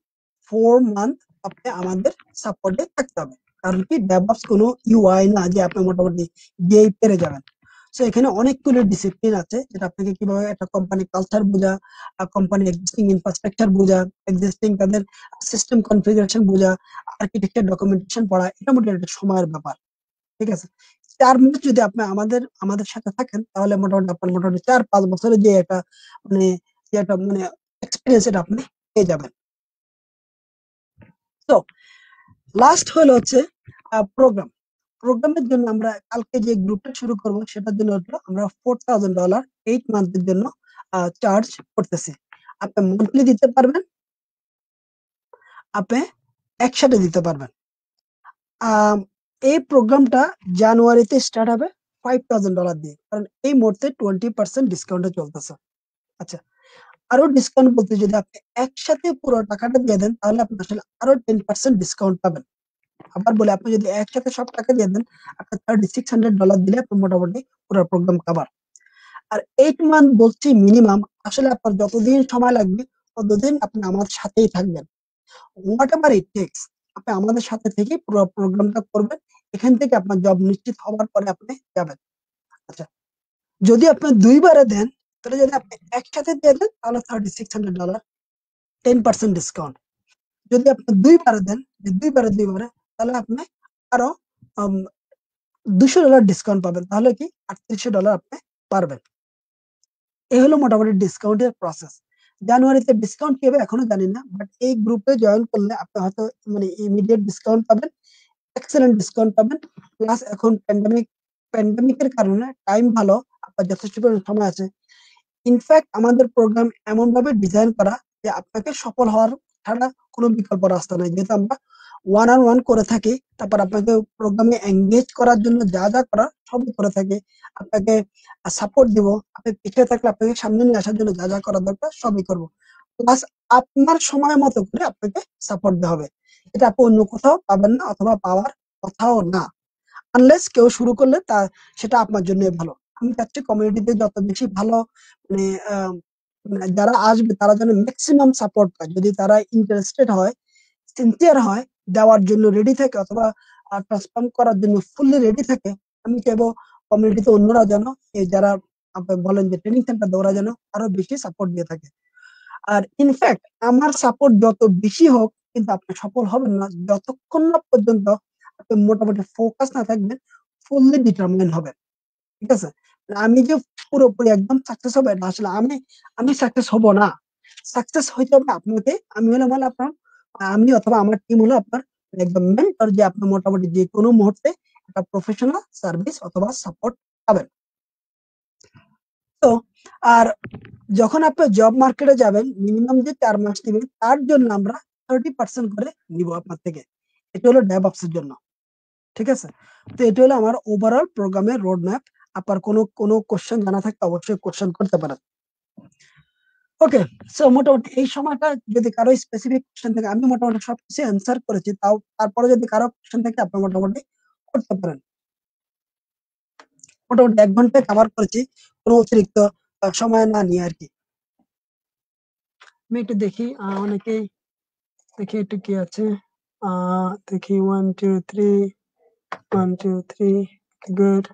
4 মান্থ আপনি আমাদের সাপোর্টে থাকতে হবে। কারণ কি ডেভঅপস কোনো ইউআই না যে আপনি মোটামুটি গিয়েই পেরে যাবেন। তো এখানে অনেকগুলো ডিসিপ্লিন আছে, যেটা আপনাকে কিভাবে একটা কোম্পানি কালচার বোঝা, কোম্পানি এক্সিস্টিং ইনফ্রাস্ট্রাকচার বোঝা, এক্সিস্টিং তাদের সিস্টেম কনফিগারেশন বোঝা, আর্কিটেকচার ডকুমেন্টেশন পড়া, এটা মোটামুটি একটা সময়ের ব্যাপার। ঠিক আছে, 4 মাস যদি আপনি আমাদের আমাদের সাথে থাকেন, তাহলে মোটামুটি আপনার মোটামুটি 4-5 বছরের মানে যে একটা মানে এক্সপিরিয়েন্স এটা আপনি পেয়ে যাবেন। তো লাস্ট হলো হচ্ছে প্রোগ্রাম। প্রোগ্রামের জন্য আমরা কালকে যে গ্রুপটা শুরু করব সেটার জন্য হলো আমরা $4,000 8 মান্থের জন্য চার্জ করতেছি। আপনি মান্থলি দিতে পারবেন, আপনি একসাথে দিতে পারবেন। আম, এই প্রোগ্রামটা জানুয়ারিতে স্টার্ট হবে $5,000 দিয়ে, কারণ এই মুহূর্তে 20% ডিসকাউন্টে চলতেছে। আচ্ছা, আরো ডিসকাউন্ট বলতে যদি আপনি একসাথে পুরো টাকাটা দিয়ে দেন তাহলে আপনি আসলে আরো 10% ডিসকাউন্ট পাবেন। আবার বলে, আপনি যদি একসাথে সব টাকা দিয়ে দেন, আপনার $3,600 দিলে আপনি মোটামুটি পুরো প্রোগ্রাম কভার। আর 8 মান্থ বলছি মিনিমাম, আসলে আপনার যতদিন সময় লাগবে ততদিন আপনি আমার সাথেই থাকবেন, হোয়াট এভার ইট টেক্স। আপনি আমাদের সাথে থেকে পুরো প্রোগ্রামটা করবেন, এখান থেকে আপনার জব নিশ্চিত হওয়ার পরে আপনি যাবেন। আচ্ছা, যদি আপনি দুইবারে দেন, তাহলে যদি আপনি একসাথে দিয়ে দেন তাহলে $3,600, 10% ডিসকাউন্ট। যদি আপনি দুইবারে দেন, যে দুইবারে, তাহলে আপনি আরো $200 ডিসকাউন্ট পাবেন, তাহলে কি $3,800 আপনি পারবেন। এই হলো মোটামুটি ডিসকাউন্টের প্রসেস। জানুয়ারিতে ডিসকাউন্ট কি হবে এখনো জানি না, বাট এই গ্রুপে জয়েন করলে আপনি হয়তো মানে ইমিডিয়েট ডিসকাউন্ট পাবেন, এক্সেলেন্ট ডিসকাউন্ট পাবেন। প্লাস এখন প্যান্ডামিকের কারণে টাইম ভালো, আপনার যথেষ্ট পরিমাণ সময় আছে। ইনফ্যাক্ট আমাদের প্রোগ্রাম এমন ভাবে ডিজাইন করা যে আপনাকে সফল হওয়ার ছাড়া কোনো বিকল্প রাস্তা নাই, যেহেতু আমরা ওয়ান অন ওয়ান করে থাকি। তারপর আপনাকে প্রোগ্রামে এঙ্গেজ করার জন্য যা যা করার সবই করে থাকি। আপনাকে সাপোর্ট দিব, আপনি পিছিয়ে থাকলে আপনাকে সামনে নিয়ে আসার জন্য যা যা করা দরকার সবই করব। প্লাস আপনার সময় মতো করে আপনাকে সাপোর্ট দেওয়া হবে, এটা আপনি অন্য কোথাও পাবেন না অথবা পাওয়ার কথাও না। আনলেস কেউ শুরু করলে তা সেটা আপনার জন্য ভালো। আমি চাচ্ছি কমিউনিটিতে যত বেশি ভালো মানে আহ, মানে যারা আসবে তারা যেন ম্যাক্সিমাম সাপোর্ট পায়, যদি তারা ইন্টারেস্টেড হয়, সিনসিয়ার হয়, দেওয়ার জন্য রেডি থাকে অথবা ট্রান্সফর্ম করার জন্য ফুললি রেডি থাকে। আমি চাইবো কমিউনিটিতে অন্যরা যেন এই যারা আপনি বলেন যে ট্রেনিং সেন্টার, ওরা যেন আরো বেশি সাপোর্ট দিয়ে থাকে। আর ইনফ্যাক্ট আমার সাপোর্ট যত বেশি হোক, কিন্তু আপনি সফল হবেন না যতক্ষণ না পর্যন্ত আপনি মোটামুটি ফোকাস না থাকবেন, ফুললি ডিটারমাইন হবেন। ঠিক আছে? আমি যে পুরোপুরি একদম সাকসেস হবে এটা আসলে আমি আমি সাকসেস হব না। সাকসেস হইতে হবে আপনাকে। আমি হলে মানে আপনার, আমি অথবা আমার টিম হলো আপনার একদম মেন্টর, যে আপনি মোটামুটি যে কোনো মুহূর্তে একটা প্রফেশনাল সার্ভিস অথবা সাপোর্ট পাবেন। তো আর যখন আপনি জব মার্কেটে যাবেন, মিনিমাম যে 4 মাস নেবেন, তার জন্য আমরা 30% করে নিব আপনার থেকে। এটা হলো ডেভঅপস এর জন্য। ঠিক আছে? তো এটা হলো আমার ওভারঅল প্রোগ্রামের রোড ম্যাপ। আপনার কোনো কোনো কোশ্চেন জানা থাকলে অবশ্যই কোশ্চেন করতে পারেন। ওকে, সো মোটামুটি এই সময়টা যদি কারো স্পেসিফিক কোশ্চেন থাকে, আমি মোটামুটি সবকিছু অ্যান্সার করেছি, তাও তারপরে যদি কারো কোশ্চেন থাকে আপনি মোটামুটি করতে পারেন। মোটামুটি 1 ঘন্টায় কভার করেছি, কোনো অতিরিক্ত সময় না নিয়ে আর কি। আমি একটু দেখি অনেকেই, দেখি একটু কি আছে। দেখি 1 2 3, 1 2 3, গুড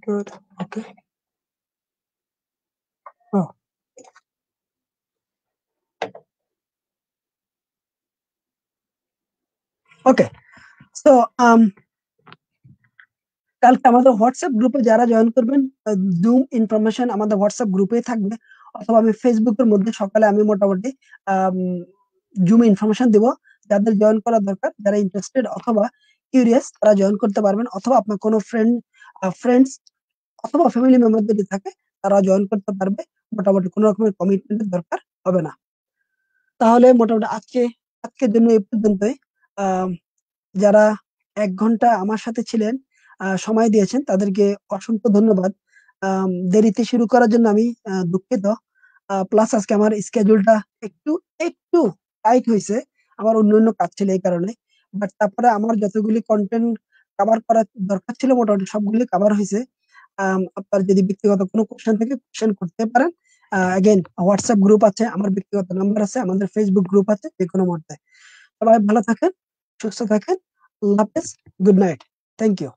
গুড, ওকে। ওকে, সো কালকে আমাদের হোয়াটসঅ্যাপ গ্রুপে যারা জয়েন করবেন, জুম ইনফরমেশন আমাদের হোয়াটসঅ্যাপ গ্রুপে থাকবে, অথবা আমি ফেসবুকের মধ্যে সকালে আমি মোটামুটি জুম ইনফরমেশন দিব। যাদের জয়েন করা দরকার, যারা ইন্টারেস্টেড অথবা কিউরিয়াস, তারা জয়েন করতে পারবেন, অথবা আপনার কোনো ফ্রেন্ডস অথবা ফ্যামিলি মেম্বার যদি থাকে তারা জয়েন করতে পারবে। মোটামুটি কোনো রকমের কমিটমেন্টের দরকার হবে না। তাহলে মোটামুটি আজকের জন্য এই পর্যন্তই। আহ যারা 1 ঘন্টা আমার সাথে ছিলেন, সময় দিয়েছেন, তাদেরকে অসংখ্য ধন্যবাদ। দেরিতে শুরু করার জন্য আমি দুঃখিত। প্লাস আজকে আমার স্কেডিউলটা একটু একটু টাইট হয়েছে, আমার অন্য অন্য কাজ ছিল এই কারণে। বাট তারপরে আমার যতগুলি কন্টেন্ট কভার করার দরকার ছিল মোটামুটি সবগুলি কভার হয়েছে। আপনার যদি ব্যক্তিগত কোনো কোশ্চেন থাকে কোশ্চেন করতে পারেন। অ্যাগেন হোয়াটসঅ্যাপ গ্রুপ আছে, আমার ব্যক্তিগত নাম্বার আছে, আমাদের ফেসবুক গ্রুপ আছে, যে কোনো মুহূর্তে। সবাই ভালো থাকেন, সুস্থ থাকেন, আল্লাহ হাফেজ, গুড নাইট, থ্যাংক ইউ।